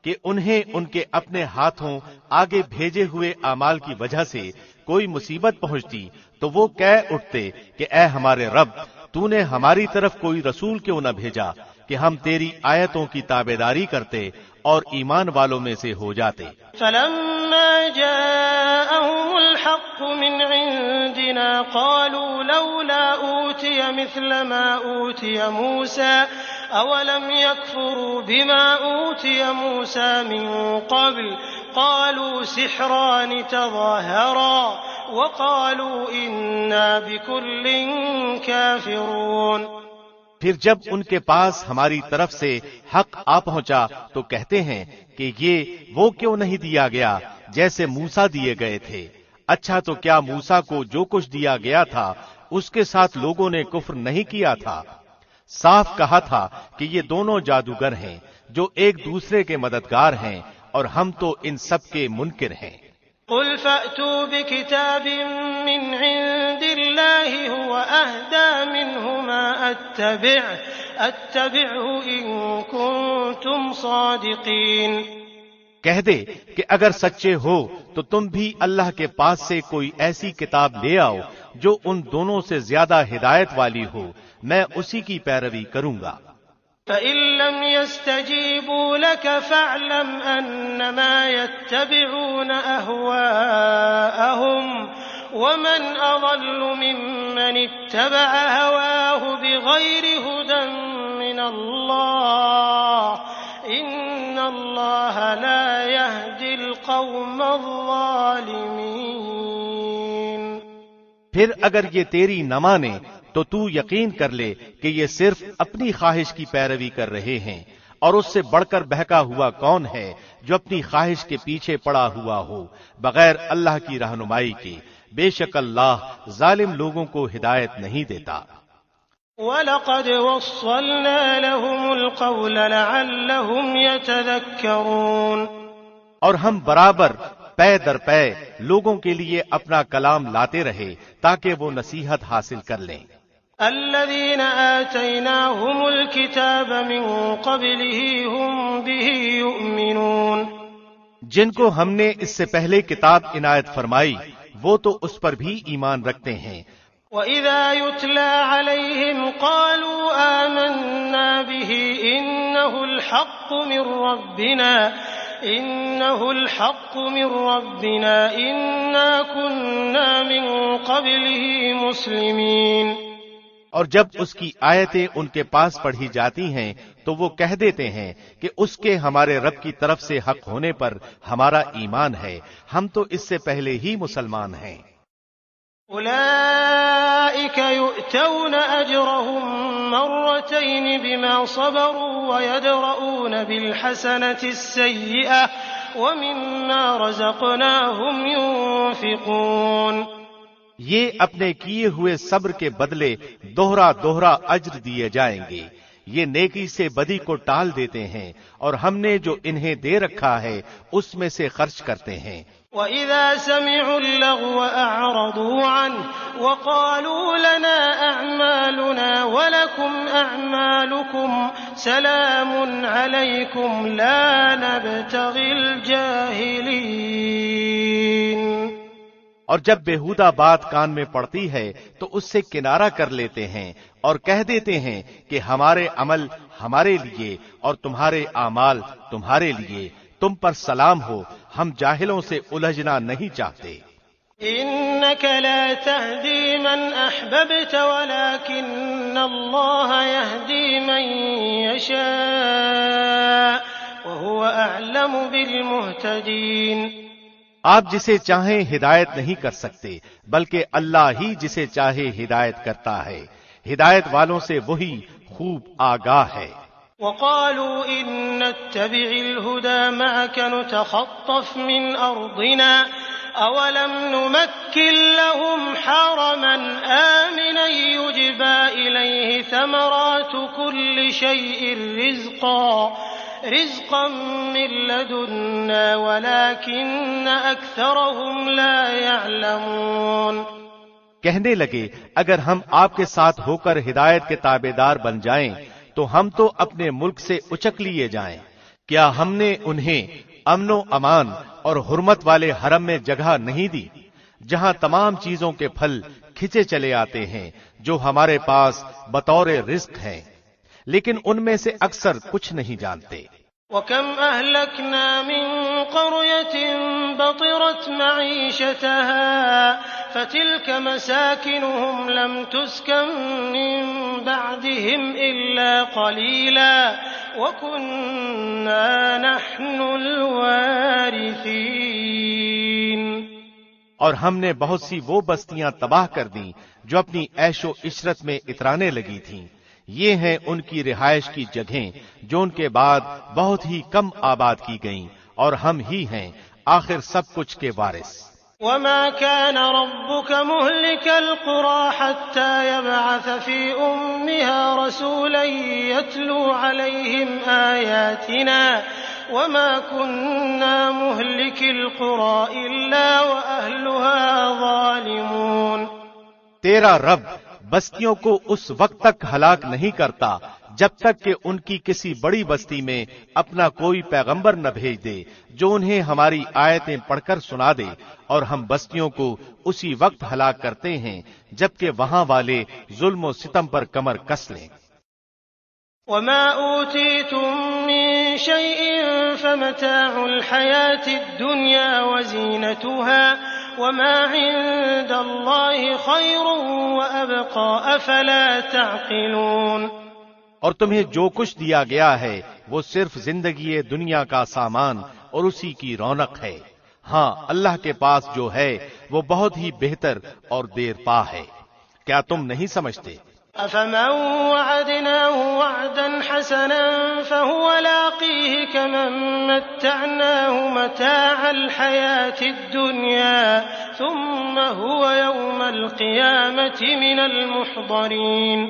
کہ انہیں ان کے اپنے ہاتھوں آگے بھیجے ہوئے اعمال کی وجہ سے کوئی مصیبت پہنچتی تو وہ کہہ اٹھتے کہ اے ہمارے رب، تو نے ہماری طرف کوئی رسول کیوں نہ بھیجا کہ ہم تیری آیتوں کی تابعداری کرتے اور ایمان والوں میں سے ہو جاتے. فلما جاءهم الحق من عندنا قالوا لولا أوتي مثل ما أوتي موسى أولم يكفروا بما أوتي موسى من قبل قالوا سحران تظاهرا وقالوا إنا بكل كافرون. پھر جب ان کے پاس ہماری طرف سے حق آ پہنچا تو کہتے ہیں کہ یہ وہ کیوں نہیں دیا گیا جیسے موسیٰ دیے گئے تھے. اچھا تو کیا موسیٰ کو جو کچھ دیا گیا تھا اس کے ساتھ لوگوں نے کفر نہیں کیا تھا؟ صاف کہا تھا کہ یہ دونوں جادوگر ہیں جو ایک دوسرے کے مددگار ہیں، اور ہم تو ان سب کے منکر ہیں. قل فأتوا بكتاب من عند الله هو أهدى منه ما أتبعه إن كنتم صادقين. کہہ دے کہ اگر سچے ہو تو تم بھی اللہ کے پاس سے کوئی ایسی کتاب لے آؤ جو ان دونوں سے زیادہ ہدایت والی ہو، میں اسی کی پیروی کروں گا. فإن لم يستجيبوا لك فاعلم أنما يتبعون أهواءهم ومن أضل ممن اتبع هواه بغير هدى من الله إن الله لا يهدي القوم الظالمين. پھر اگر یہ تیری نہ مانے تو تو یقین کر لے کہ یہ صرف اپنی خواہش کی پیروی کر رہے ہیں، اور اس سے بڑھ کر بہکا ہوا کون ہے جو اپنی خواہش کے پیچھے پڑا ہوا ہو بغیر اللہ کی رہنمائی کے. بے شک اللہ ظالم لوگوں کو ہدایت نہیں دیتا. وَلَقَدْ وَصَّلْنَا لَهُمُ الْقَوْلَ لَعَلَّهُمْ يَتَذَكَّرُونَ. اور ہم برابر پے در پے لوگوں کے لیے اپنا کلام لاتے رہے تاکہ وہ نصیحت حاصل کر لیں. الذين آتيناهم الكتاب من قبله هم به يؤمنون. جن کو ہم نے اس سے پہلے کتاب عنایت فرمائی وہ تو اس پر بھی ایمان رکھتے ہیں. وَإِذَا يُتْلَى عَلَيْهِمْ قَالُوا آمَنَّا بِهِ إِنَّهُ الْحَقُّ مِنْ رَبِّنَا إِنَّا كُنَّا مِنْ قَبْلِهِ مُسْلِمِينَ. اور جب اس کی آیتیں ان کے پاس پڑھی جاتی ہیں تو وہ کہہ دیتے ہیں کہ اس کے ہمارے رب کی طرف سے حق ہونے پر ہمارا ایمان ہے، ہم تو اس سے پہلے ہی مسلمان ہیں. أولئك يؤتون أجرهم مرتين بما صبروا ويدرؤون بالحسنة السيئة ومما رزقناهم ينفقون. یہ اپنے کیے ہوئے صبر کے بدلے دوہرا دوہرا اجر دیے جائیں گے. یہ نیکی سے بدی کو ٹال دیتے ہیں اور ہم نے جو انہیں دے رکھا ہے اس میں سے خرچ کرتے ہیں۔ وَإِذَا سَمِعُوا اللَّغْوَ أَعْرَضُوا عَنْهُ وَقَالُوا لَنَا أَعْمَالُنَا وَلَكُمْ أَعْمَالُكُمْ سَلَامٌ عَلَيْكُمْ لَا نَبْتَغِي الْجَاهِلِينَ۔ اور جب بیہودہ بات کان میں پڑتی ہے تو اس سے کنارہ کر لیتے ہیں اور کہہ دیتے ہیں کہ ہمارے عمل ہمارے لیے اور تمہارے اعمال تمہارے لیے، تم پر سلام ہو، ہم جاہلوں سے الجھنا نہیں چاہتے۔ إنك لا تهدي من أحببت ولكن الله يهدي من يشاء وهو أعلم بالمهتدين۔ آپ جسے چاہیں ہدایت نہیں کر سکتے بلکہ اللہ ہی جسے چاہے ہدایت کرتا ہے، ہدایت والوں سے وہی خوب آگاہ ہے۔ وقالوا إن نتبع الهدى معك نتخطف من أرضنا أولم نمكن لهم حرما آمنا يجبى إليه ثمرات كل شيء رزقا من لدنا ولكن أكثرهم لا يعلمون۔ کہنے لگے اگر ہم آپ کے ساتھ ہو کر ہدایت کے تابع دار بن جائیں تو ہم تو اپنے ملک سے اچک لیے جائیں۔ کیا ہم نے انہیں امن و امان اور حرمت والے حرم میں جگہ نہیں دی جہاں تمام چیزوں کے پھل کھچے چلے آتے ہیں جو ہمارے پاس بطور رزق ہیں، لیکن ان میں سے اکثر کچھ نہیں جانتے۔ وَكَمْ أَهْلَكْنَا مِنْ قَرْيَةٍ بَطِرَتْ مَعِيشَتَهَا فَتِلْكَ مَسَاكِنُهُمْ لَمْ تُسْكَنْ مِنْ بَعْدِهِمْ إِلَّا قَلِيلًا وَكُنَّا نَحْنُ الْوَارِثِينَ۔ اور ہم نے بہت سی وہ بستیاں تباہ کر دیں جو اپنی عیش و عشرت میں اترانے لگی تھیں، یہ ہیں ان کی رہائش کی جگہیں جو ان کے بعد بہت ہی کم آباد کی گئیں، اور ہم ہی ہیں آخر سب کچھ کے وارث۔ وَمَا كَانَ رَبُّكَ مُهْلِكَ الْقُرَىٰ حَتَّىٰ يَبْعَثَ فِي أُمِّهَا رَسُولًا يَتْلُو عَلَيْهِمْ آيَاتِنَا وَمَا كُنَّا مُهْلِكِ الْقُرَىٰ إِلَّا وَأَهْلُهَا ظَالِمُونَ۔ تیرا رب بستیوں کو اس وقت تک ہلاک نہیں کرتا جب تک کہ ان کی کسی بڑی بستی میں اپنا کوئی پیغمبر نہ بھیج دے جو انہیں ہماری آیتیں پڑھ کر سنا دے، اور ہم بستیوں کو اسی وقت ہلاک کرتے ہیں جبکہ وہاں والے ظلم و ستم پر کمر کس لیں۔ وَمَا أُوتِيتُم مِّن شَيْءٍ فَمَتَاعُ الْحَيَاةِ الدُّنْيَا وَزِينَتُهَا وَمَا عِندَ اللَّهِ خَيْرٌ وَأَبْقَىٰ أَفَلَا تَعْقِلُونَ۔ اور تمہیں جو کچھ دیا گیا ہے وہ صرف زندگی دنیا کا سامان اور اسی کی رونق ہے، ہاں اللہ کے پاس جو ہے وہ بہت ہی بہتر اور دیر پا ہے، کیا تم نہیں سمجھتے؟ أَفَمَن وَعَدْنَاهُ وَعْدًا حَسَنًا فَهُوَ لَاقِيهِ كَمَن مَّتَّعْنَاهُ مَتَاعَ الْحَيَاةِ الدُّنْيَا ثُمَّ هُوَ يَوْمَ الْقِيَامَةِ مِنَ الْمُحْضَرِينَ۔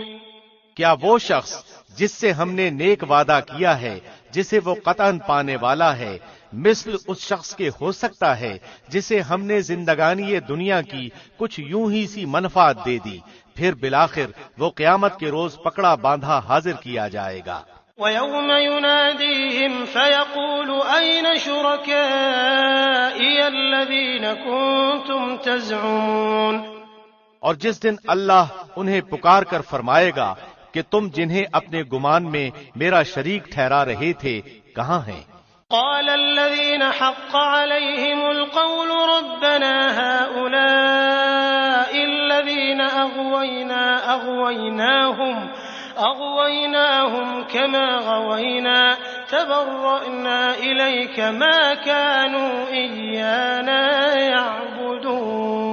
کیا وہ شخص جس سے ہم نے نیک وعدہ کیا ہے جسے وہ قطعاً پانے والا ہے، مثل اس شخص کے ہو سکتا ہے جسے ہم نے زندگانی دنیا کی کچھ یوں ہی سی منفعت دے دی، پھر بالآخر وہ قیامت کے روز پکڑا باندھا حاضر کیا جائے گا۔ وَيَوْمَ يُنَادِيهِمْ فَيَقُولُ أَيْنَ شُرَكَائِيَ الَّذِينَ كُنتُمْ تَزْعُمُونَ۔ اور جس دن اللہ انہیں پکار کر فرمائے گا کہ تم جنہیں اپنے گمان میں میرا شریک ٹھہرا رہے تھے کہاں ہیں؟ قال الذين حق عليهم القول ربنا هؤلاء الذين أغويناهم كما غوينا تبرأنا إليك ما كانوا إيانا يعبدون۔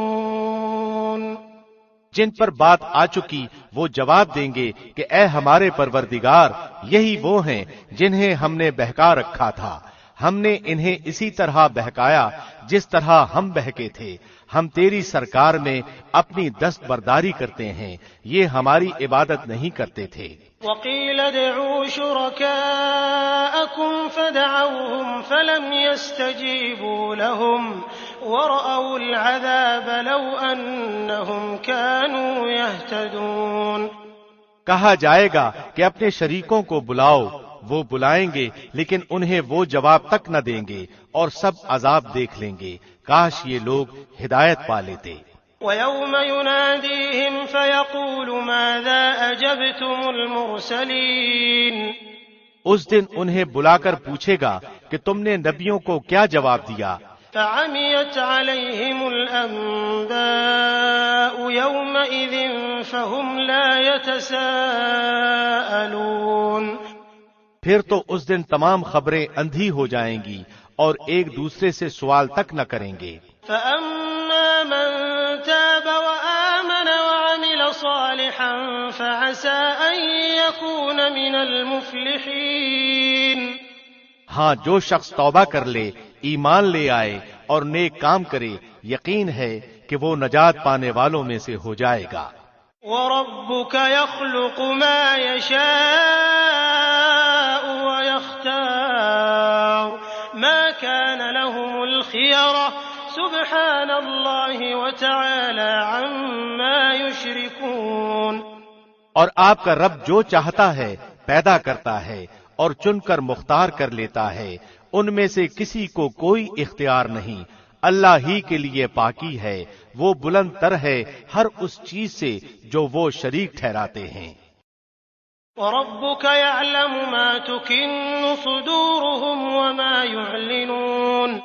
جن پر بات آ چکی وہ جواب دیں گے کہ اے ہمارے پروردگار، یہی وہ ہیں جنہیں ہم نے بہکا رکھا تھا، ہم نے انہیں اسی طرح بہکایا جس طرح ہم بہکے تھے. ہم تیری سرکار میں اپنی دستبرداری کرتے ہیں، یہ ہماری عبادت نہیں کرتے تھے. وقيل ادعوا شركاءكم فدعوهم فلم يستجيبوا لهم ورأوا العذاب لو أنهم كانوا يهتدون. کہا جائے گا کہ اپنے شریکوں کو بلاؤ، وہ بلائیں گے لیکن انہیں وہ جواب تک نہ دیں گے اور سب عذاب دیکھ لیں گے. کاش یہ لوگ ہدایت پا لیتے. وَيَوْمَ يُنَادِيهِمْ فَيَقُولُ مَاذَا أَجَبْتُمُ الْمُرْسَلِينَ. اس دن انہیں بلا کر پوچھے گا کہ تم نے نبیوں کو کیا جواب دیا. فَعَمِيَتْ عَلَيْهِمُ الْأَنبَاءُ يَوْمَئِذٍ فَهُمْ لَا يَتَسَاءَلُونَ. پھر تو اس دن تمام خبریں اندھی ہو جائیں گی اور ایک دوسرے سے سوال تک نہ کریں گے. فَأَمَّا مَن تَابَ وَآمَنَ وَعَمِلَ صَالِحًا فَعَسَىٰ أَن يَكُونَ مِنَ الْمُفْلِحِينَ. ہاں، جو شخص توبہ کر لے، ایمان لے آئے اور نیک کام کرے، یقین ہے کہ وہ نجات پانے والوں میں سے ہو جائے گا. وَرَبُّكَ يَخْلُقُ مَا يَشَاءُ وَيَخْتَارُ مَا كَانَ لَهُمُ الْخِيَرَةُ سُبْحَانَ اللَّهِ وَتَعَالَى عَمَّا يُشْرِكُونَ. اور آپ کا رب جو چاہتا ہے پیدا کرتا ہے اور چن کر مختار کر لیتا ہے، ان میں سے کسی کو کوئی اختیار نہیں. اللہ ہی کے لیے پاکی ہے، وہ بلند تر ہے ہر اس چیز سے جو وہ شریک ٹھہراتے ہیں. وَرَبُّكَ يَعْلَمُ مَا تُكِنُّ صُدُورُهُمْ وَمَا يُعْلِنُونَ.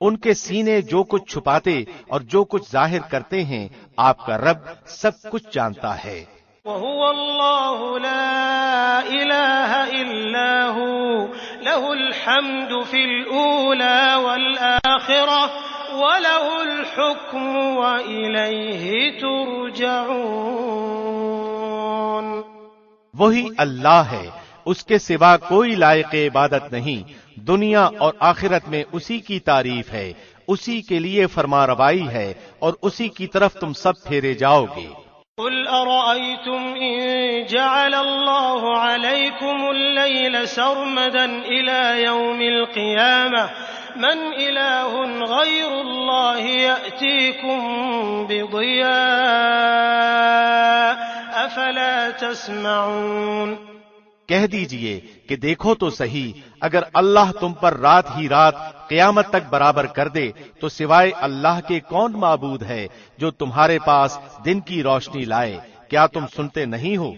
ان کے سینے جو کچھ چھپاتے اور جو کچھ ظاہر کرتے ہیں آپ کا رب سب کچھ جانتا ہے. وَهُوَ اللَّهُ لَا إِلَٰهَ إِلَّا هُوَ لَهُ الْحَمْدُ فِي الْأُولَىٰ وَالْآخِرَةِ وَلَهُ الْحُكْمُ وَإِلَيْهِ تُرْجَعُونَ. وہی اللہ ہے، اس کے سوا کوئی لائق عبادت نہیں. دنیا اور آخرت میں اسی کی تعریف ہے، اسی کے لیے فرما روائی ہے اور اسی کی طرف تم سب پھیرے جاؤ گے. قُلْ أَرَأَيْتُمْ إِن جَعَلَ اللَّهُ عَلَيْكُمُ اللَّيْلَ سَرْمَدًا إِلَى يَوْمِ الْقِيَامَةِ مَنْ إِلَٰهٌ غَيْرُ اللَّهِ يَأْتِيكُمْ بِضِيَاءٍ أَفَلَا تَسْمَعُونَ. کہہ دیجئے کہ دیکھو تو صحیح، اگر اللہ تم پر رات ہی رات قیامت تک برابر کر دے تو سوائے اللہ کے کون معبود ہے جو تمہارے پاس دن کی روشنی لائے؟ کیا تم سنتے نہیں ہو؟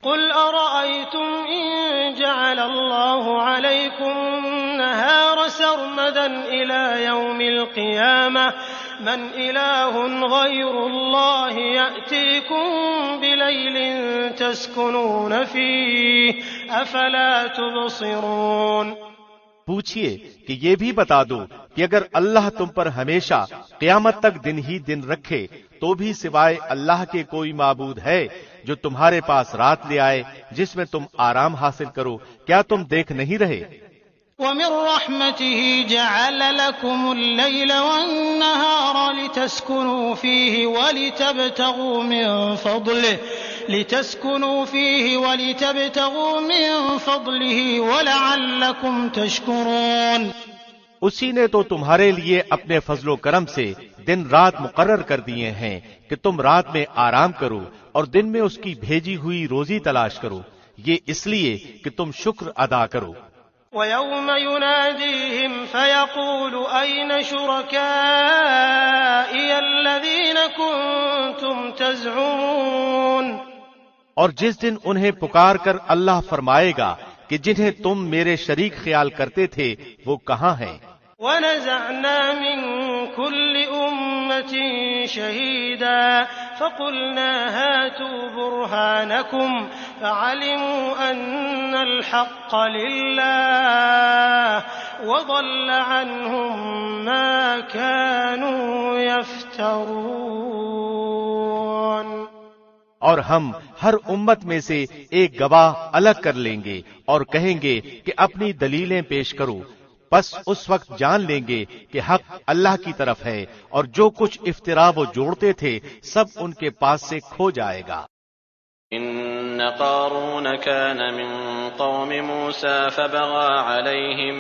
قُلْ أَرَأَيْتُمْ إِن جَعَلَ اللَّهُ عَلَيْكُمُ النَّهَارَ سَرْمَدًا إِلَى يَوْمِ الْقِيَامَةِ مَنْ إِلَٰهٌ غَيْرُ اللَّهِ يَأْتِيكُمْ بِلَيْلٍ تَسْكُنُونَ فِيهِ أَفَلَا تُبْصِرُونَ. پوچھئے کہ یہ بھی بتا دو کہ اگر اللہ تم پر ہمیشہ قیامت تک دن ہی دن رکھے تو بھی سوائے اللہ کے کوئی معبود ہے جو تمہارے پاس رات لے آئے جس میں تم آرام حاصل کرو؟ کیا تم دیکھ نہیں رہے؟ وَمِن رَّحْمَتِهِ جَعَلَ لَكُمُ اللَّيْلَ وَالنَّهَارَ لِتَسْكُنُوا فِيهِ وَلِتَبْتَغُوا مِن فَضْلِهِ وَلَعَلَّكُمْ تَشْكُرُونَ. اسی نے تو تمہارے لیے اپنے فضل و کرم سے دن رات مقرر کر دیے ہیں کہ تم رات میں آرام کرو اور دن میں اس کی بھیجی ہوئی روزی تلاش کرو، یہ اس لیے کہ تم شکر ادا کرو. وَيَوْمَ يُنَادِيهِمْ فَيَقُولُ أَيْنَ شُرَكَائِيَ الَّذِينَ كُنتُمْ تَزْعُمُونَ. اور جس دن انہیں پکار کر اللہ فرمائے گا کہ جنہیں تم میرے شریک خیال کرتے تھے وہ کہاں ہیں؟ وَنَزَعْنَا مِن كُلِّ أُمَّةٍ شَهِيدًا فَقُلْنَا هَاتُوا بُرْهَانَكُمْ فَعَلِمُوا أَنَّ الْحَقَّ لِلَّهِ وَضَلَّ عَنْهُم مَّا كَانُوا يَفْتَرُونَ. اور ہم ہر امت میں سے ایک گواہ الگ کر لیں گے اور کہیں گے کہ اپنی دلیلیں پیش کرو. بس اس وقت جان لیں گے کہ حق اللہ کی طرف ہے اور جو کچھ افطرا وہ جوڑتے تھے سب ان کے پاس سے کھو جائے گا۔ ان قارون كان من قوم موسى فبغى عليهم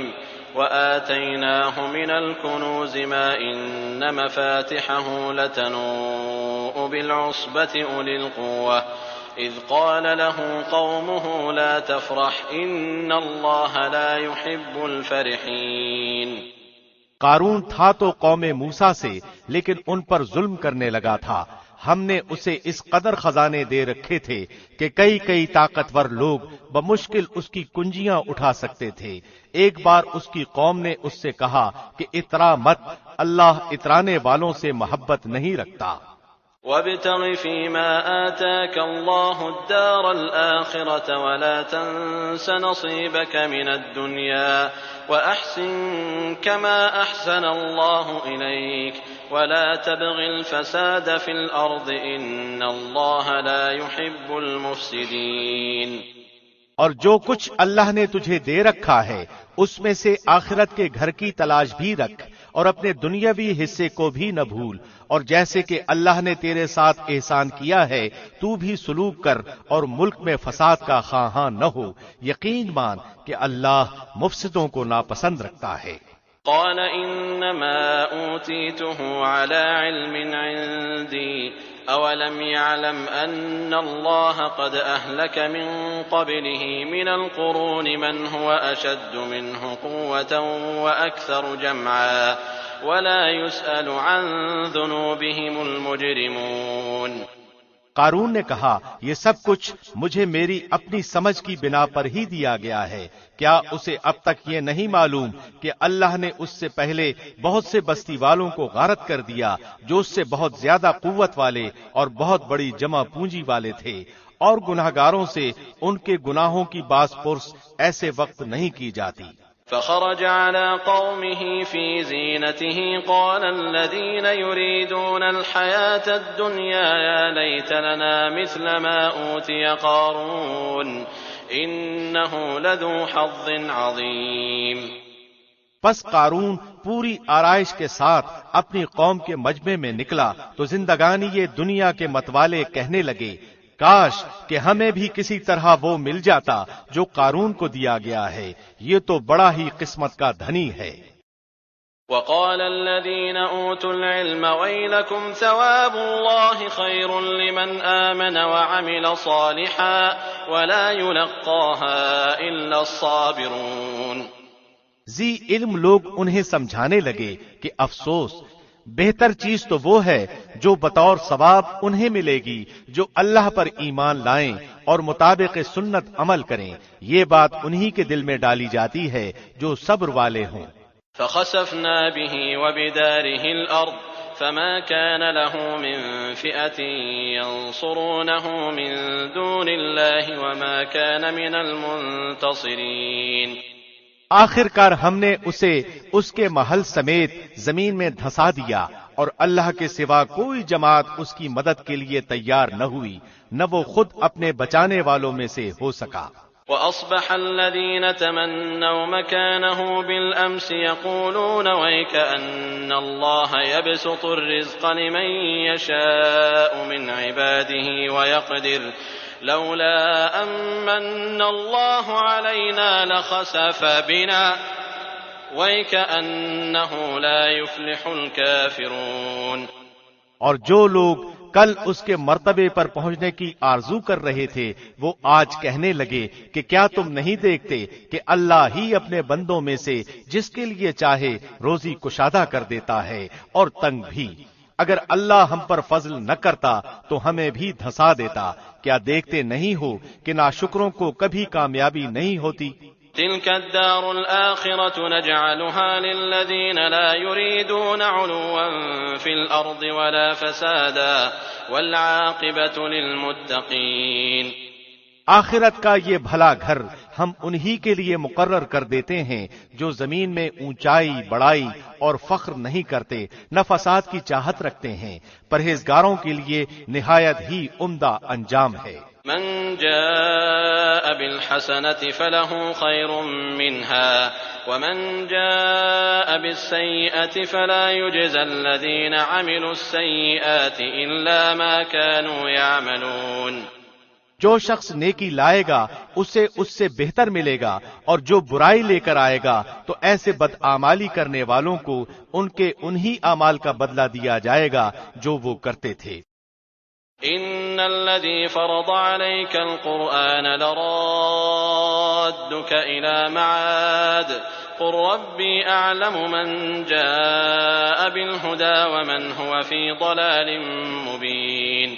وآتيناه من الكنوز ما إن مفاتحه لتنوء بالعصبة أولي القوة إذ قال له قومه لا تفرح إن الله لا يحب الفرحين۔ قارون تھا تو قوم موسیٰ سے، لیکن ان پر ظلم کرنے لگا تھا۔ ہم نے اسے اس قدر خزانے دے رکھے تھے کہ کئی طاقتور لوگ بمشکل اس کی کنجیاں اٹھا سکتے تھے۔ ایک بار اس کی قوم نے اس سے کہا کہ اترا مت، اللہ اترانے والوں سے محبت نہیں رکھتا۔ وابتغ فيما آتاك الله الدار الآخرة ولا تنس نصيبك من الدنيا وأحسن كما أحسن الله إليك ولا تبغ الفساد في الأرض إن الله لا يحب المفسدين۔ اور جو کچھ اللہ نے تجھے دے رکھا ہے اس میں سے آخرت کے گھر کی تلاش بھی رکھ اور اپنے دنیاوی حصے کو بھی نہ بھول، اور جیسے کہ اللہ نے تیرے ساتھ احسان کیا ہے تو بھی سلوک کر اور ملک میں فساد کا خواہاں نہ ہو۔ یقین مان کہ اللہ مفسدوں کو ناپسند رکھتا ہے۔ قال انما اوتیته على علم عندي اولم يعلم ان الله قد اهلك من قبله من القرون من هو اشد منه قوة واكثر جمعا ولا يسأل عن ذنوبهم المجرمون۔ قارون نے کہا یہ سب کچھ مجھے میری اپنی سمجھ کی بنا پر ہی دیا گیا ہے، کیا اسے اب تک یہ نہیں معلوم کہ اللہ نے اس سے پہلے بہت سے بستی والوں کو غارت کر دیا جو اس سے بہت زیادہ قوت والے اور بہت بڑی جمع پونجی والے تھے، اور گناہگاروں سے ان کے گناہوں کی باز پرس ایسے وقت نہیں کی جاتی۔ فخرج على قومه في زينته قال الذين يريدون الحياة الدنيا يا ليت لنا مثل ما أوتي قارون إنه لذو حظ عظيم۔ پس قارون پوری آرائش کے ساتھ اپنی قوم کے مجمع میں نکلا تو زندگانی یہ دنیا کے متوالے کہنے لگے کاش کہ ہمیں بھی کسی طرح وہ مل جاتا جو قارون کو دیا گیا ہے، یہ تو بڑا ہی قسمت کا دھنی ہے۔ وقال الذين اوتوا العلم ويلكم ثواب الله خير لمن آمن وعمل صالحا ولا يلقاها الا الصابرون۔ ذی علم لوگ انہیں سمجھانے لگے کہ افسوس، بہتر چیز تو وہ ہے جو بطور ثواب انہیں ملے گی جو اللہ پر ایمان لائیں اور مطابق سنت عمل کریں، یہ بات انہی کے دل میں ڈالی جاتی ہے جو صبر والے ہوں۔ فخسفنا به وبداره الارض فما كان له من فئة ينصرونه من دون الله وما كان من المنتصرين۔ آخر کار ہم نے اسے اس کے محل سمیت زمین میں دھسا دیا اور اللہ کے سوا کوئی جماعت اس کی مدد کے لیے تیار نہ ہوئی، نہ وہ خود اپنے بچانے والوں میں سے ہو سکا۔ وأصبح الذين تمنوا مكانه بالأمس يقولون ويكأن الله يبسط الرزق لمن يشاء من عباده ويقدر لولا أمن الله علينا لخسف بنا ويكأنه لا يفلح الكافرون۔ اور جو لوگ کل اس کے مرتبے پر پہنچنے کی آرزو کر رہے تھے وہ آج کہنے لگے کہ کیا تم نہیں دیکھتے کہ اللہ ہی اپنے بندوں میں سے جس کے لیے چاہے روزی کشادہ کر دیتا ہے اور تنگ بھی۔ اگر اللہ ہم پر فضل نہ کرتا تو ہمیں بھی دھسا دیتا، کیا دیکھتے نہیں ہو کہ ناشکروں کو کبھی کامیابی نہیں ہوتی؟ تلك الدار الآخرة نجعلها للذين لا يريدون علوا في الأرض ولا فسادا والعاقبة للمتقين۔ آخرت کا یہ بھلا گھر ہم انہی کے لیے مقرر کر دیتے ہیں جو زمین میں اونچائی بڑائی اور فخر نہیں کرتے، نہ فساد کی چاہت رکھتے ہیں، پرہیزگاروں کے لیے نہایت ہی عمدہ انجام ہے۔ من جاء بالحسنة فله خير منها ومن جاء بالسيئة فلا يجزى الذين عملوا السيئات إلا ما كانوا يعملون. جو شخص نیکی لائے گا اسے اس سے بہتر ملے گا، اور جو برائی لے کر آئے گا تو ایسے بدعمالی کرنے والوں کو ان کے انہی اعمال کا بدلہ دیا جائے گا جو وہ کرتے تھے. ان الذي فرض عليك القرآن لرادك الى معاد قل ربي اعلم من جاء بالهدى ومن هو في ضلال مبين.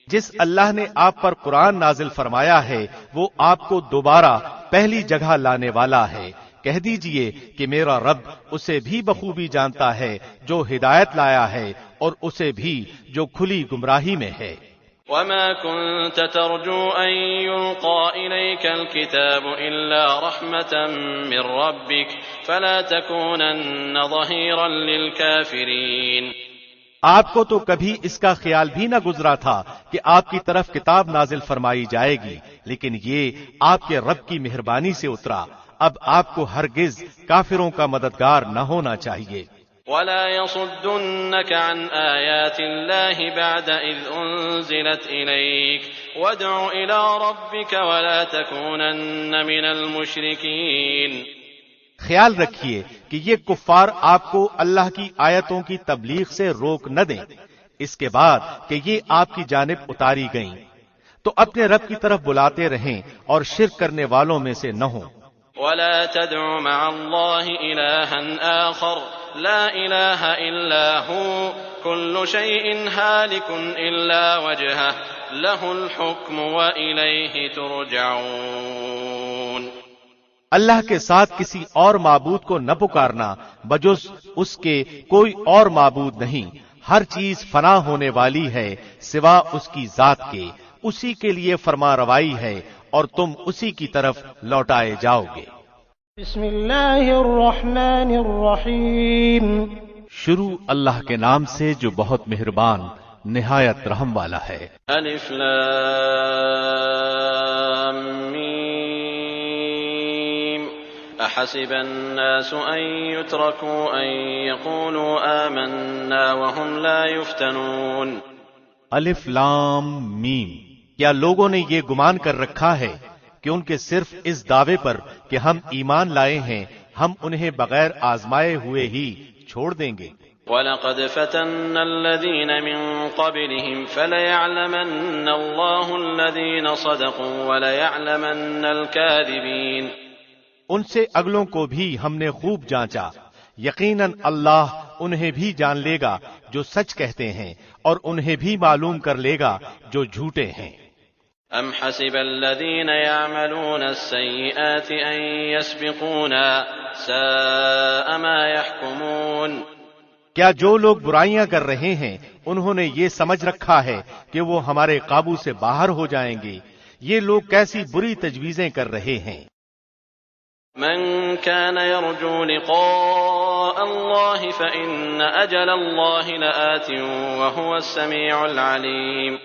جس اللہ نے آپ پر قرآن نازل فرمایا ہے وہ آپ کو دوبارہ پہلی جگہ لانے والا ہے. کہہ دیجئے کہ میرا رب اسے بھی بخوبی جانتا ہے جو ہدایت لایا ہے اور اسے بھی جو کھلی گمراہی میں ہے. وما كنت ترجو أن يلقى إليك الكتاب إلا رحمة من ربك فلا تكونن ظهيرا للكافرين. آپ کو تو کبھی اس کا خیال بھی نہ گزرا تھا کہ آپ کی طرف کتاب نازل فرمائی جائے گی، لیکن یہ آپ کے رب کی مہربانی سے اترا. اب آپ کو ہرگز کافروں کا مددگار نہ ہونا چاہیے. ولا يصدنك عن آيات الله بعد إذ أنزلت إليك وادع إلى ربك ولا تكونن من المشركين. خیال رکھیے کہ یہ کفار آپ کو اللہ کی آیتوں کی تبلیغ سے روک نہ دیں اس کے بعد کہ یہ آپ کی جانب اتاری گئیں، تو اپنے رب کی طرف بلاتے رہیں اور شرک کرنے والوں میں سے نہ ہوں. ولا تدع مع الله إلها آخر لا إله إلا هو كل شيء هالك إلا وجهه له الحكم وإليه ترجعون. اللہ کے ساتھ کسی اور معبود کو نہ پکارنا، بجز اس کے کوئی اور معبود نہیں. ہر چیز فنا ہونے والی ہے سوا اس کی ذات کے، اسی کے لیے فرما روائی ہے اور تم اسی کی طرف لوٹائے جاؤ گے. بسم اللہ الرحمن الرحیم. شروع اللہ کے نام سے جو بہت مہربان نہایت رحم والا ہے. الف لام میم احسب الناس ان يتركوا ان يقولوا آمنا وهم لا يفتنون. الف لام میم. کیا لوگوں نے یہ گمان کر رکھا ہے کہ ان کے صرف اس دعوے پر کہ ہم ایمان لائے ہیں ہم انہیں بغیر آزمائے ہوئے ہی چھوڑ دیں گے؟ وَلَقَدْ فَتَنَّ الَّذِينَ مِن قَبْلِهِمْ فَلَيَعْلَمَنَّ اللَّهُ الَّذِينَ صَدَقُوا وَلَيَعْلَمَنَّ الْكَاذِبِينَ. ان سے اگلوں کو بھی ہم نے خوب جانچا، یقیناً اللہ انہیں بھی جان لے گا جو سچ کہتے ہیں اور انہیں بھی معلوم کر لے گا جو جھوٹے ہیں. ام حسب الذين يعملون السيئات ان يسبقونا ساء ما يحكمون. کیا جو لوگ برائیاں کر رہے ہیں انہوں نے یہ سمجھ رکھا ہے کہ وہ ہمارے قابو سے باہر ہو جائیں گے؟ یہ لوگ کیسی بری تجویزیں کر رہے ہیں. من كان يرجو لقاء الله فإن أجل الله لآت وهو السميع العليم.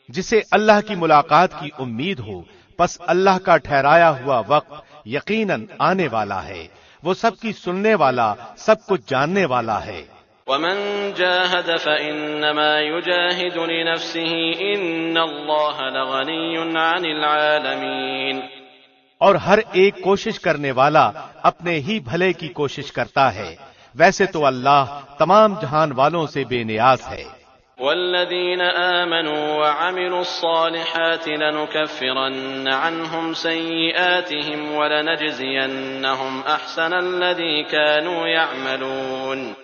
جسے اللہ کی ملاقات کی امید ہو پس اللہ کا ٹھہرایا ہوا وقت یقیناً آنے والا ہے، وہ سب کی سننے والا سب کچھ جاننے والا ہے. ومن جاهد فإنما يجاهد لنفسه إن الله لغني عن العالمين. اور ہر ایک کوشش کرنے والا اپنے ہی بھلے کی کوشش کرتا ہے، ویسے تو اللہ تمام جہان والوں سے بے نیاز ہے. والذين آمنوا وعملوا الصالحات لنكفرن عنهم سيئاتهم ولنجزينهم أحسن الذي كانوا يعملون.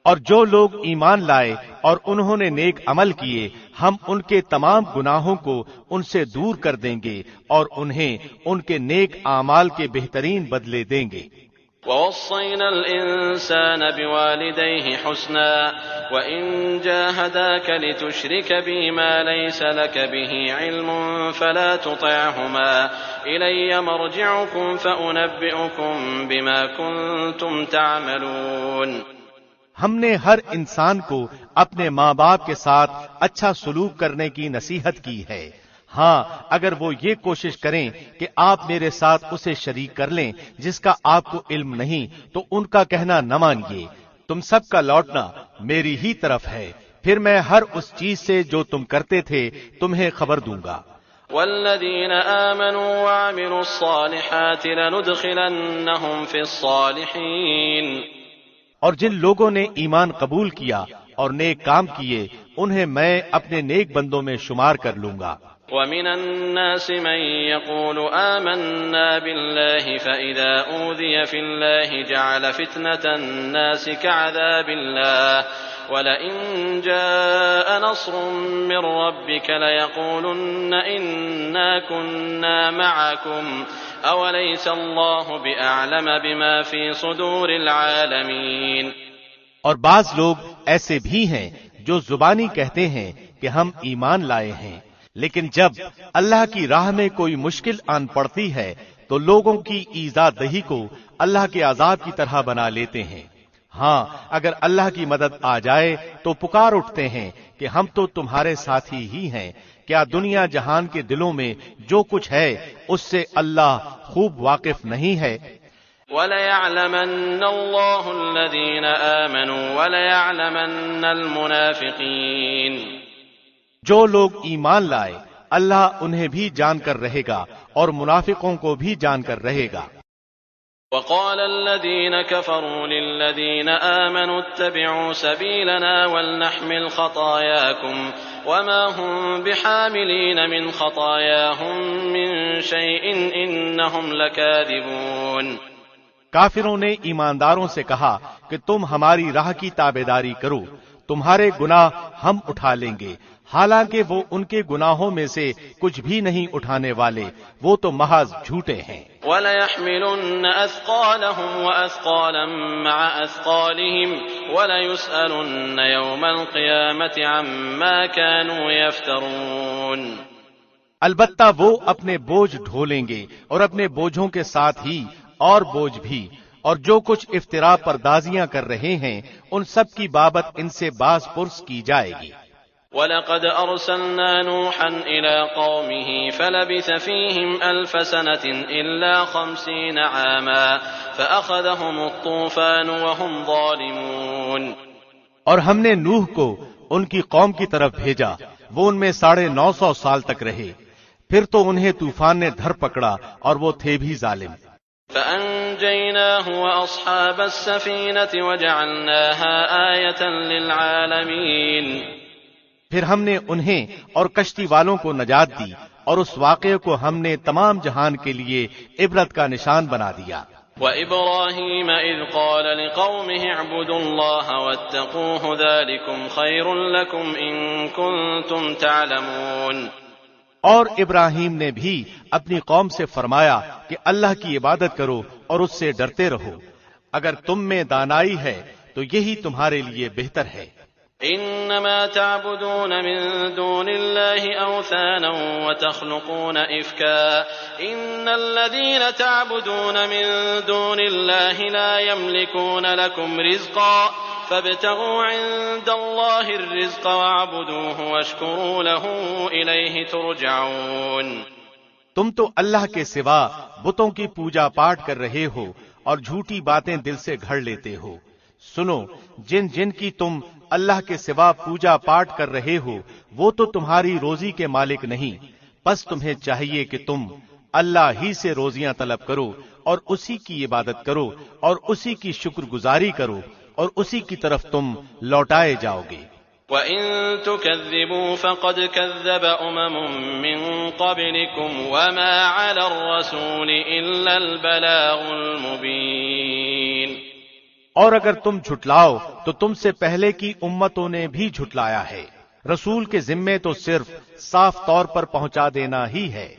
اور جو لوگ ایمان لائے اور انہوں نے نیک عمل کیے ہم ان کے تمام گناہوں کو ان سے دور کر دیں گے اور انہیں ان کے نیک اعمال کے بہترین بدلے دیں گے. ووصينا الإنسان بوالديه حسنا وإن جاهداك لتشرك بي ما ليس لك به علم فلا تطعهما إلي مرجعكم فأنبئكم بما كنتم تعملون. ہم نے ہر انسان کو اپنے ماں باپ کے ساتھ اچھا سلوک کرنے کی نصیحت کی ہے. ہاں اگر وہ یہ کوشش کریں کہ آپ میرے ساتھ اسے شریک کر لیں جس کا آپ کو علم نہیں، تو ان کا کہنا نہ مانیے، تم سب کا لوٹنا میری ہی طرف ہے، پھر میں ہر اس چیز سے جو تم کرتے تھے تمہیں خبر دوں گا۔ والذین آمنوا وعملوا الصالحات لندخلنہم فی الصالحین، اور جن لوگوں نے ایمان قبول کیا اور نیک کام کیے انہیں میں اپنے نیک بندوں میں شمار کر لوں گا۔ ومن الناس من يقول آمنا بالله فإذا أوذي في الله جعل فتنة الناس كعذاب الله ولئن جاء نصر من ربك ليقولن إنا كنا معكم أوليس الله بأعلم بما في صدور العالمين۔ اور بعض لوگ ایسے بھی ہیں جو زبانی کہتے ہیں کہ ہم ایمان لائے ہیں، لیکن جب اللہ کی راہ میں کوئی مشکل آن پڑتی ہے تو لوگوں کی ایذا دہی کو اللہ کے عذاب کی طرح بنا لیتے ہیں۔ ہاں اگر اللہ کی مدد آ جائے تو پکار اٹھتے ہیں کہ ہم تو تمہارے ساتھی ہی ہیں، کیا دنیا جہان کے دلوں میں جو کچھ ہے اس سے اللہ خوب واقف نہیں ہے؟ وَلَيَعْلَمَنَّ اللَّهُ الَّذِينَ آمَنُوا وَلَيَعْلَمَنَّ الْمُنَافِقِينَ۔ جو لوگ ایمان لائے اللہ انہیں بھی جان کر رہے گا اور منافقوں کو بھی جان کر رہے گا۔ وقال الذين كفروا للذين آمنوا اتبعوا سبيلنا ولنحمل خطاياكم وما هم بحاملين من خطاياهم من شيء إنهم لكاذبون۔ کافروں نے ایمانداروں سے کہا کہ تم ہماری راہ کی تابعداری کرو، تمہارے گناہ ہم اٹھا لیں گے، حالانکہ وہ ان کے گناہوں میں سے کچھ بھی نہیں اٹھانے والے، وہ تو محض جھوٹے ہیں۔ وَلَيَحْمِلُنَّ أَثْقَالَهُمْ وَأَثْقَالًا مَعَ أَثْقَالِهِمْ وَلَيُسْأَلُنَّ يَوْمَ الْقِيَامَةِ عَمَّا كَانُوا يَفْتَرُونَ۔ البتہ وہ اپنے بوجھ ڈھولیں گے اور اپنے بوجھوں کے ساتھ ہی اور بوجھ بھی، اور جو کچھ افطرا پردازیاں کر رہے ہیں ان سب کی بابت ان سے باز پرس کی جائے گی۔ وَلَقَدْ أَرْسَلْنَا نُوحًا إِلَىٰ قَوْمِهِ فَلَبِثَ فِيهِمْ أَلْفَ سَنَةٍ إِلَّا 50 عَامًا فَأَخَذَهُمُ الطُّوفَانُ وَهُمْ ظَالِمُونَ۔ اور ہم نے نوح کو ان کی قوم کی طرف بھیجا، وہ ان میں 950 سال تک رہے، پھر تو انہیں طوفان نے دھر پکڑا اور وہ تھے بھی ظالم۔ فَأَنجَيْنَاهُ وَأَصْحَابَ السَّفِينَةِ وَجَعَلْنَاهَا آيَةً لِلْعَالَمِينَ۔ پھر ہم نے انہیں اور کشتی والوں کو نجات دی اور اس واقعے کو ہم نے تمام جہان کے لیے عبرت کا نشان بنا دیا۔ وَإِبْرَاهِيمَ إِذْ قَالَ لِقَوْمِهِ اعْبُدُوا اللَّهَ وَاتَّقُوهُ ذَلِكُمْ خَيْرٌ لَكُمْ إِن كُنتُمْ تَعْلَمُونَ۔ اور ابراہیم نے بھی اپنی قوم سے فرمایا کہ اللہ کی عبادت کرو اور اس سے ڈرتے رہو، اگر تم میں دانائی ہے تو یہی تمہارے لیے بہتر ہے۔ انما تعبدون من دون الله اوثانا وتخلقون افكا ان الذين تعبدون من دون الله لا يملكون لكم رزقا فابتغوا عند الله الرزق واعبدوه واشكروا له اليه ترجعون۔ تم تو اللہ کے سوا بتوں کی پوجا پاٹ کر رہے ہو اور جھوٹی باتیں دل سے گھڑ لیتے ہو۔ سنو، جن جن کی تم اللہ کے سوا پوجا پاٹ کر رہے ہو وہ تو تمہاری روزی کے مالک نہیں، پس تمہیں چاہیے کہ تم اللہ ہی سے روزیاں طلب کرو اور اسی کی عبادت کرو اور اسی کی شکر گزاری کرو اور اسی کی طرف تم لوٹائے جاؤ گے۔ وَإِن تُكَذِّبُوا فَقَدْ كَذَّبَ أُمَمٌ مِّن قَبْلِكُمْ وَمَا عَلَى الرَّسُولِ إِلَّا الْبَلَاغُ الْمُبِينُ۔ اور اگر تم جھٹلاؤ تو تم سے پہلے کی امتوں نے بھی جھٹلایا ہے، رسول کے ذمے تو صرف صاف طور پر پہنچا دینا ہی ہے۔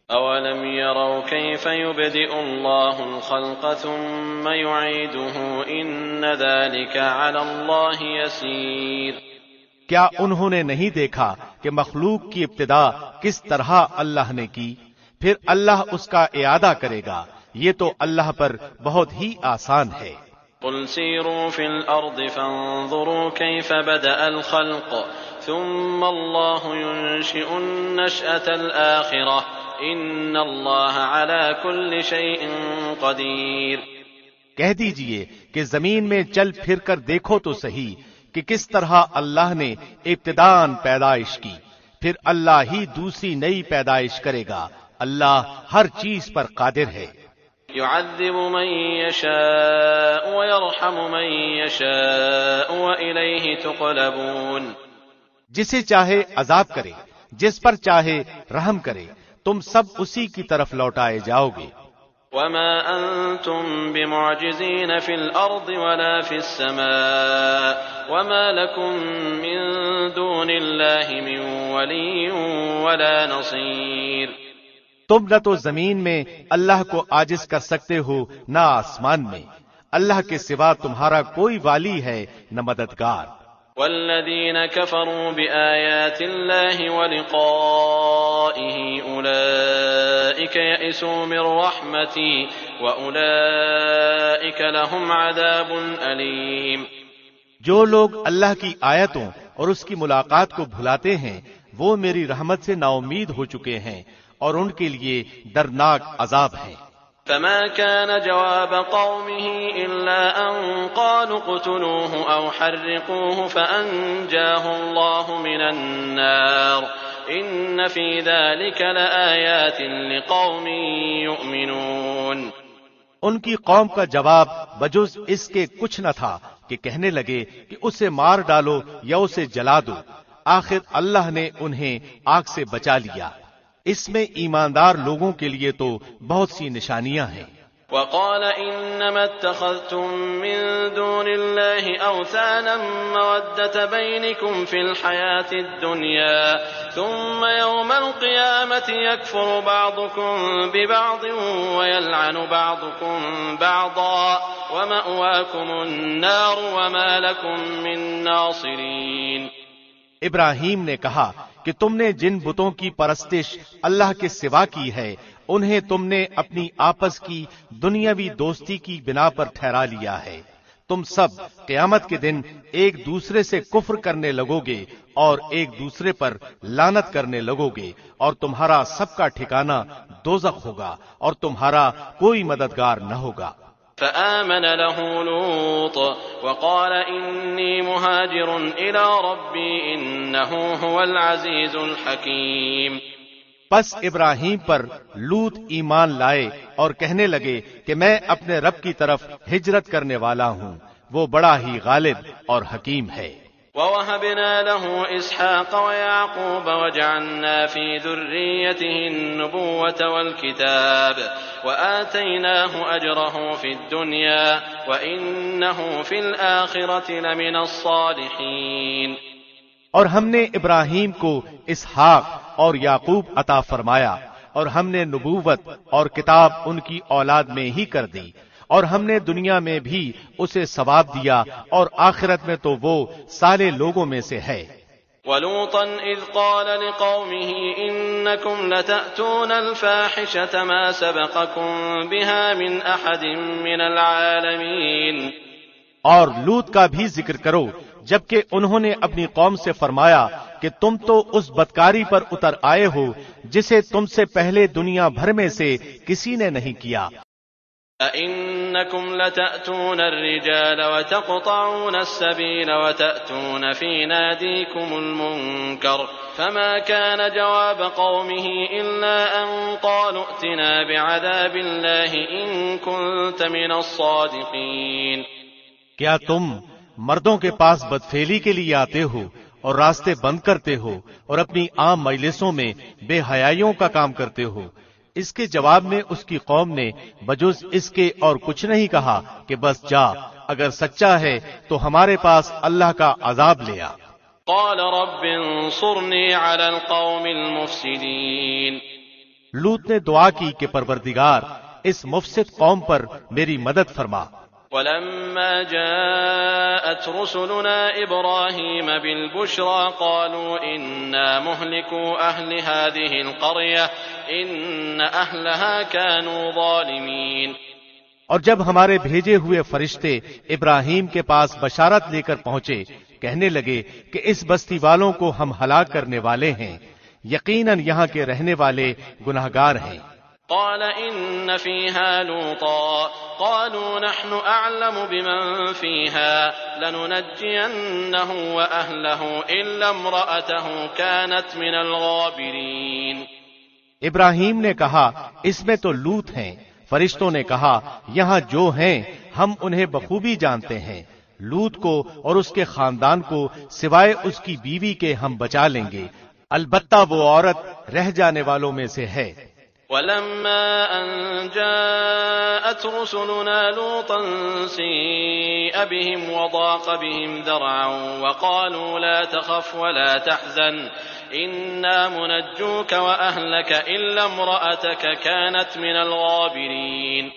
اولم يروا كيف يبدئ الله الخلق ثم يعيده ان ذلك على الله يسير۔ کیا انہوں نے نہیں دیکھا کہ مخلوق کی ابتدا کس طرح اللہ نے کی، پھر اللہ اس کا اعادہ کرے گا، یہ تو اللہ پر بہت ہی آسان ہے۔ قل سيروا في الأرض فانظروا كيف بدأ الخلق ثم الله ينشئ النشأة الآخرة إن الله على كل شيء قدير۔ کہہ دیجئے کہ زمین میں چل پھر کر دیکھو تو صحیح کہ کس طرح اللہ نے ابتداءً پیدائش کی، پھر اللہ ہی دوسری نئی پیدائش کرے گا، اللہ ہر چیز پر قادر ہے۔ يعذب من يشاء ويرحم من يشاء وإليه تقلبون۔ جسے چاہے عذاب کرے، جس پر چاہے رحم کرے، تم سب اسی کی طرف لوٹائے جاؤ گے۔ وما أنتم بمعجزين في الأرض ولا في السماء وما لكم من دون الله من ولي ولا نصير۔ تم نہ تو زمین میں اللہ کو عاجز کر سکتے ہو نہ آسمان میں، اللہ کے سوا تمہارا کوئی والی ہے نہ مددگار۔ والذين كفروا بآيات الله ولقائه أولئك يئسوا من رحمتي وأولئك لهم عذاب أليم۔ جو لوگ اللہ کی آیتوں اور اس کی ملاقات کو بھلاتے ہیں وہ میری رحمت سے نا امید ہو چکے ہیں اور ان کے لیے دردناک عذاب ہے۔ فما كان جواب قومه إلا أن قالوا اقتلوه أو حرقوه فأنجاه الله من النار إن في ذلك لآيات لقوم يؤمنون۔ ان کی قوم کا جواب بجز اس کے کچھ نہ تھا کہ کہنے لگے کہ اسے مار ڈالو یا اسے جلا دو، آخر اللہ نے انہیں آگ سے بچا لیا، اس میں ایماندار لوگوں کے لیے تو بہت سی نشانیاں ہیں۔ وقال انما اتخذتم من دون الله اوثانا مودة بينكم في الحياة الدنيا ثم يوم القيامة يكفر بعضكم ببعض ويلعن بعضكم بعضا ومأواكم النار وما لكم من ناصرين۔ ابراہیم نے کہا کہ تم نے جن بتوں کی پرستش اللہ کے سوا کی ہے انہیں تم نے اپنی آپس کی دنیاوی دوستی کی بنا پر ٹھہرا لیا ہے، تم سب قیامت کے دن ایک دوسرے سے کفر کرنے لگو گے اور ایک دوسرے پر لعنت کرنے لگو گے اور تمہارا سب کا ٹھکانہ دوزخ ہوگا اور تمہارا کوئی مددگار نہ ہوگا۔ فآمن له لوط وقال إني مهاجر إلى ربي إنه هو العزيز الحكيم۔ پس ابراہیم پر لوط ایمان لائے اور کہنے لگے کہ میں اپنے رب کی طرف ہجرت کرنے والا ہوں، وہ بڑا ہی غالب اور حکیم ہے۔ ووهبنا له إسحاق ويعقوب وجعلنا في ذريته النبوة والكتاب وآتيناه أجره في الدنيا وإنه في الآخرة لمن الصالحين۔ اور ہم نے ابراہیم کو اسحاق اور یعقوب عطا فرمایا اور ہم نے نبوت اور کتاب ان کی اولاد میں ہی کر دی اور ہم نے دنیا میں بھی اسے ثواب دیا اور آخرت میں تو وہ صالح لوگوں میں سے ہے۔ وَلُوطًا إِذْ قَالَ لِقَوْمِهِ إِنَّكُمْ لَتَأْتُونَ الْفَاحِشَةَ مَا سَبَقَكُمْ بِهَا مِنْ أَحَدٍ مِّنَ الْعَالَمِينَ۔ اور لوط کا بھی ذکر کرو جبکہ انہوں نے اپنی قوم سے فرمایا کہ تم تو اس بدکاری پر اتر آئے ہو جسے تم سے پہلے دنیا بھر میں سے کسی نے نہیں کیا۔ أَإِنَّكُمْ لَتَأْتُونَ الرِّجَالَ وَتَقْطَعُونَ السَّبِيلَ وَتَأْتُونَ فِي نَادِيكُمُ الْمُنكَرَ فَمَا كَانَ جَوَابَ قَوْمِهِ إِلَّا أَن قَالُوا ائْتِنَا بِعَذَابِ اللَّهِ إِن كُنتَ مِنَ الصَّادِقِينَ۔ کیا تم مردوں کے پاس بدفعلی کے لیے آتے ہو اور راستے بند کرتے ہو اور اپنی عام مجلسوں میں بے حیائیوں کا کام کرتے ہو؟ اس کے جواب میں اس کی قوم نے بجز اس کے اور کچھ نہیں کہا کہ بس جا، اگر سچا ہے تو ہمارے پاس اللہ کا عذاب لے آ۔ قال رب انصرنی علی القوم المفسدین۔ لوط نے دعا کی کہ پروردگار اس مفسد قوم پر میری مدد فرما۔ ولما جاءت رسلنا إبراهيم بالبشرى قالوا إنا مهلكو أهل هذه القرية إن أهلها كانوا ظالمين۔ اور جب ہمارے بھیجے ہوئے فرشتے ابراہیم کے پاس بشارت لے کر پہنچے، کہنے لگے کہ اس بستی والوں کو ہم ہلاک کرنے والے ہیں، یقیناً یہاں کے رہنے والے گناہگار ہیں۔ قال إن فيها لوطا قالوا نحن أعلم بمن فيها لننجينه وأهله إلا امرأته كانت من الغابرين۔ ابراہیم نے کہا اس میں تو لوط ہیں۔ فرشتوں نے کہا یہاں جو ہیں ہم انہیں بخوبی جانتے ہیں، لوط کو اور اس کے خاندان کو سوائے اس کی بیوی کے ہم بچا لیں گے، البتہ وہ عورت رہ جانے والوں میں سے ہے۔ ولما أن جاءت رسلنا لوطا سيء بهم وضاق بهم ذرعا وقالوا لا تخف ولا تحزن إنا منجوك وأهلك إلا امرأتك كانت من الغابرين۔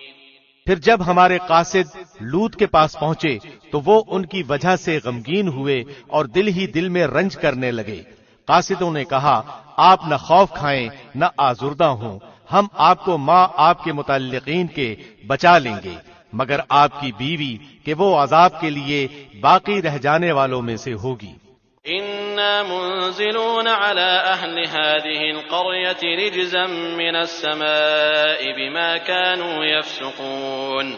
پھر جب ہمارے قاصد لوط کے پاس پہنچے تو وہ ان کی وجہ سے غمگین ہوئے اور دل ہی دل میں رنج کرنے لگے۔ قاصدوں نے کہا آپ نہ خوف کھائیں نہ آزردہ ہوں، ہم آپ کو ماں آپ کے متعلقین کے بچا لیں گے، مگر آپ کی بیوی کہ وہ عذاب کے لیے باقی رہ جانے والوں میں سے ہوگی۔ إنا منزلون على أهل هذه القرية رجزا من السماء بما كانوا يفسقون۔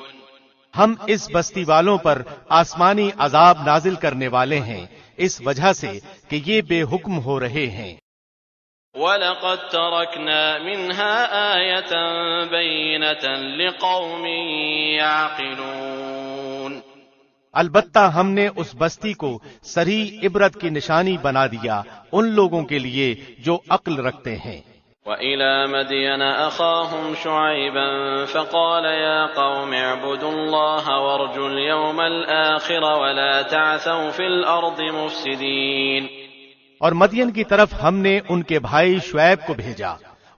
ہم اس بستی والوں پر آسمانی عذاب نازل کرنے والے ہیں اس وجہ سے کہ یہ بے حکم ہو رہے ہیں۔ وَلَقَدْ تَرَكْنَا مِنْهَا آيَةً بَيِّنَةً لِقَوْمٍ يَعْقِلُونَ۔ البتہ ہم نے اس بستی کو صریح عبرت کی نشانی بنا دیا ان لوگوں کے لیے جو عقل رکھتے ہیں۔ وَإِلَى مَدْيَنَ أَخَاهُمْ شُعَيْبًا فَقَالَ يَا قَوْمِ اعْبُدُوا اللَّهَ وَارْجُوا الْيَوْمَ الْآخِرَ وَلَا تَعْثَوْا فِي الْأَرْضِ مُفْسِدِينَ۔ اور مدین کی طرف ہم نے ان کے بھائی شعیب کو بھیجا،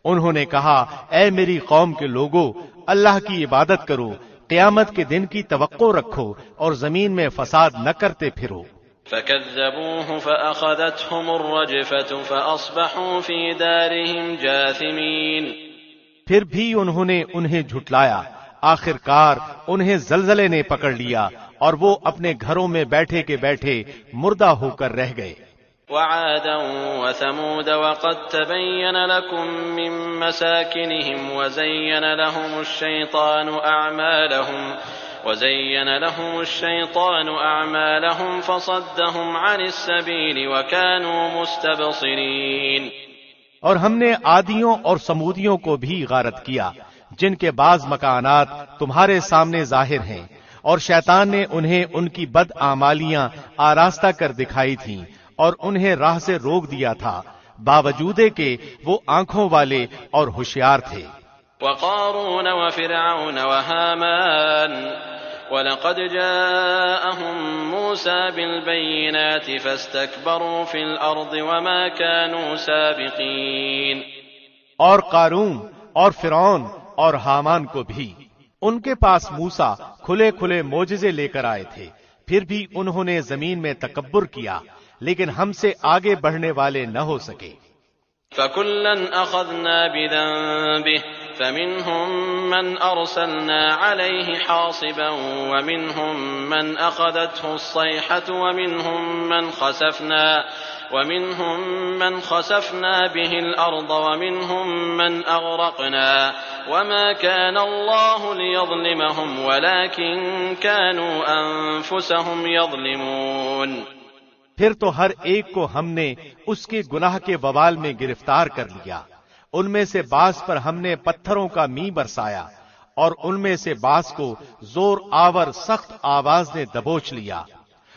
انہوں نے کہا اے میری قوم کے لوگو، اللہ کی عبادت کرو، قیامت کے دن کی توقع رکھو اور زمین میں فساد نہ کرتے پھرو۔ فَكَذَّبُوهُ فَأَخَذَتْهُمُ الرَّجْفَةُ فَأَصْبَحُوا فِي دَارِهِمْ جَاثِمِينَ۔ پھر بھی انہوں نے انہیں جھٹلایا، آخر کار انہیں زلزلے نے پکڑ لیا اور وہ اپنے گھروں میں بیٹھے کے بیٹھے مردہ ہو کر رہ گئے۔ وعادا وثمود وقد تبين لكم من مساكنهم وزين لهم الشيطان أعمالهم فصدهم عن السبيل وكانوا مستبصرين۔ اور ہم نے عادیوں اور سمودیوں کو بھی غارت کیا جن کے بعض مکانات تمہارے سامنے ظاہر ہیں، اور شیطان نے انہیں ان کی بد اعمالیاں آراستہ کر دکھائی تھیں اور انہیں راہ سے روک دیا تھا، باوجود کہ وہ آنکھوں والے اور ہوشیار تھے۔ وقارون وفرعون وهامان ولقد جاءهم موسى بالبينات فاستكبروا في الأرض وما كانوا سابقين۔ اور قارون اور فرعون اور حامان کو بھی ان کے پاس موسیٰ کھلے کھلے معجزے لے کر آئے تھے، پھر بھی انہوں نے زمین میں تکبر کیا، لیکن ہم سے آگے بڑھنے والے نہ ہو سکے۔ فَكُلًّا أَخَذْنَا بِذَنبِهِ فَمِنْهُمْ مَنْ أَرْسَلْنَا عَلَيْهِ حَاصِبًا وَمِنْهُمْ مَنْ أَخَذَتْهُ الصَّيْحَةُ وَمِنْهُمْ مَنْ خَسَفْنَا بِهِ الْأَرْضَ وَمِنْهُمْ مَنْ أَغْرَقْنَا وَمَا كَانَ اللَّهُ لِيَظْلِمَهُمْ وَلَكِنْ كَانُوا أَنفُسَهُمْ يَظْلِمُونَ۔ پھر تو ہر ایک کو ہم نے اس کے گناہ کے وبال میں گرفتار کر لیا، ان میں سے بعض پر ہم نے پتھروں کا می برسایا اور ان میں سے بعض کو زور آور سخت آواز نے دبوچ لیا،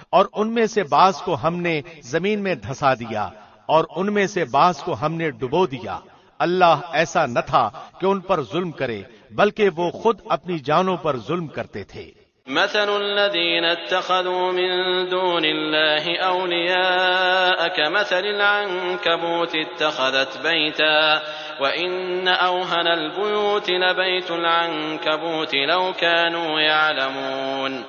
اور ان میں سے بعض کو ہم نے زمین میں دھسا دیا اور ان میں سے بعض کو ہم نے ڈبو دیا۔ اللہ ایسا نہ تھا کہ ان پر ظلم کرے، بلکہ وہ خود اپنی جانوں پر ظلم کرتے تھے۔ مثل الذين اتخذوا من دون الله أولياء كمثل العنكبوت اتخذت بيتا وإن أوهن البيوت لبيت العنكبوت لو كانوا يعلمون۔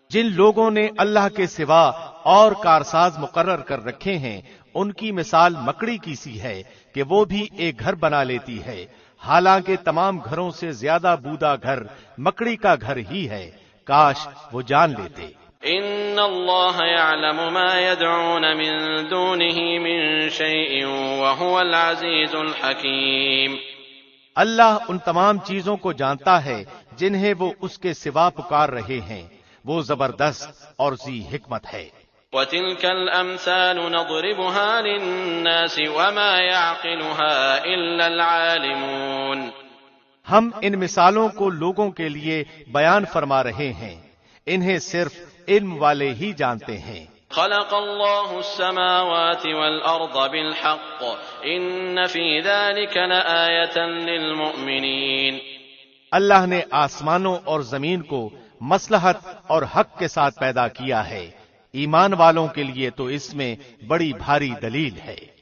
جن لوگوں نے اللہ کے سوا اور کارساز مقرر کر رکھے ہیں، ان کی مثال مکڑی کی سی ہے کہ وہ بھی ایک گھر بنا لیتی ہے، حالانکہ تمام گھروں سے زیادہ بودا گھر مکڑی کا گھر ہی ہے، کاش وہ جان لیتے۔ ان اللہ یعلم ما يدعون من دونه من شیء وهو العزیز الحکیم۔ اللہ ان تمام چیزوں کو جانتا ہے جنہیں وہ اس کے سوا پکار رہے ہیں، وہ زبردست اور ذی حکمت ہے۔ وَتِلْكَ الْأَمْثَالُ نَضْرِبُهَا لِلنَّاسِ وَمَا يَعْقِلُهَا إِلَّا الْعَالِمُونَ۔ ہم ان مثالوں کو لوگوں کے لیے بیان فرما رہے ہیں، انہیں صرف علم والے ہی جانتے ہیں۔ خلق اللہ السماوات والأرض بالحق ان فی ذلك لآیة للمؤمنین۔ اللہ نے آسمانوں اور زمین کو مصلحت اور حق کے ساتھ پیدا کیا ہے، ایمان والوں کے لیے تو اس میں بڑی بھاری دلیل ہے۔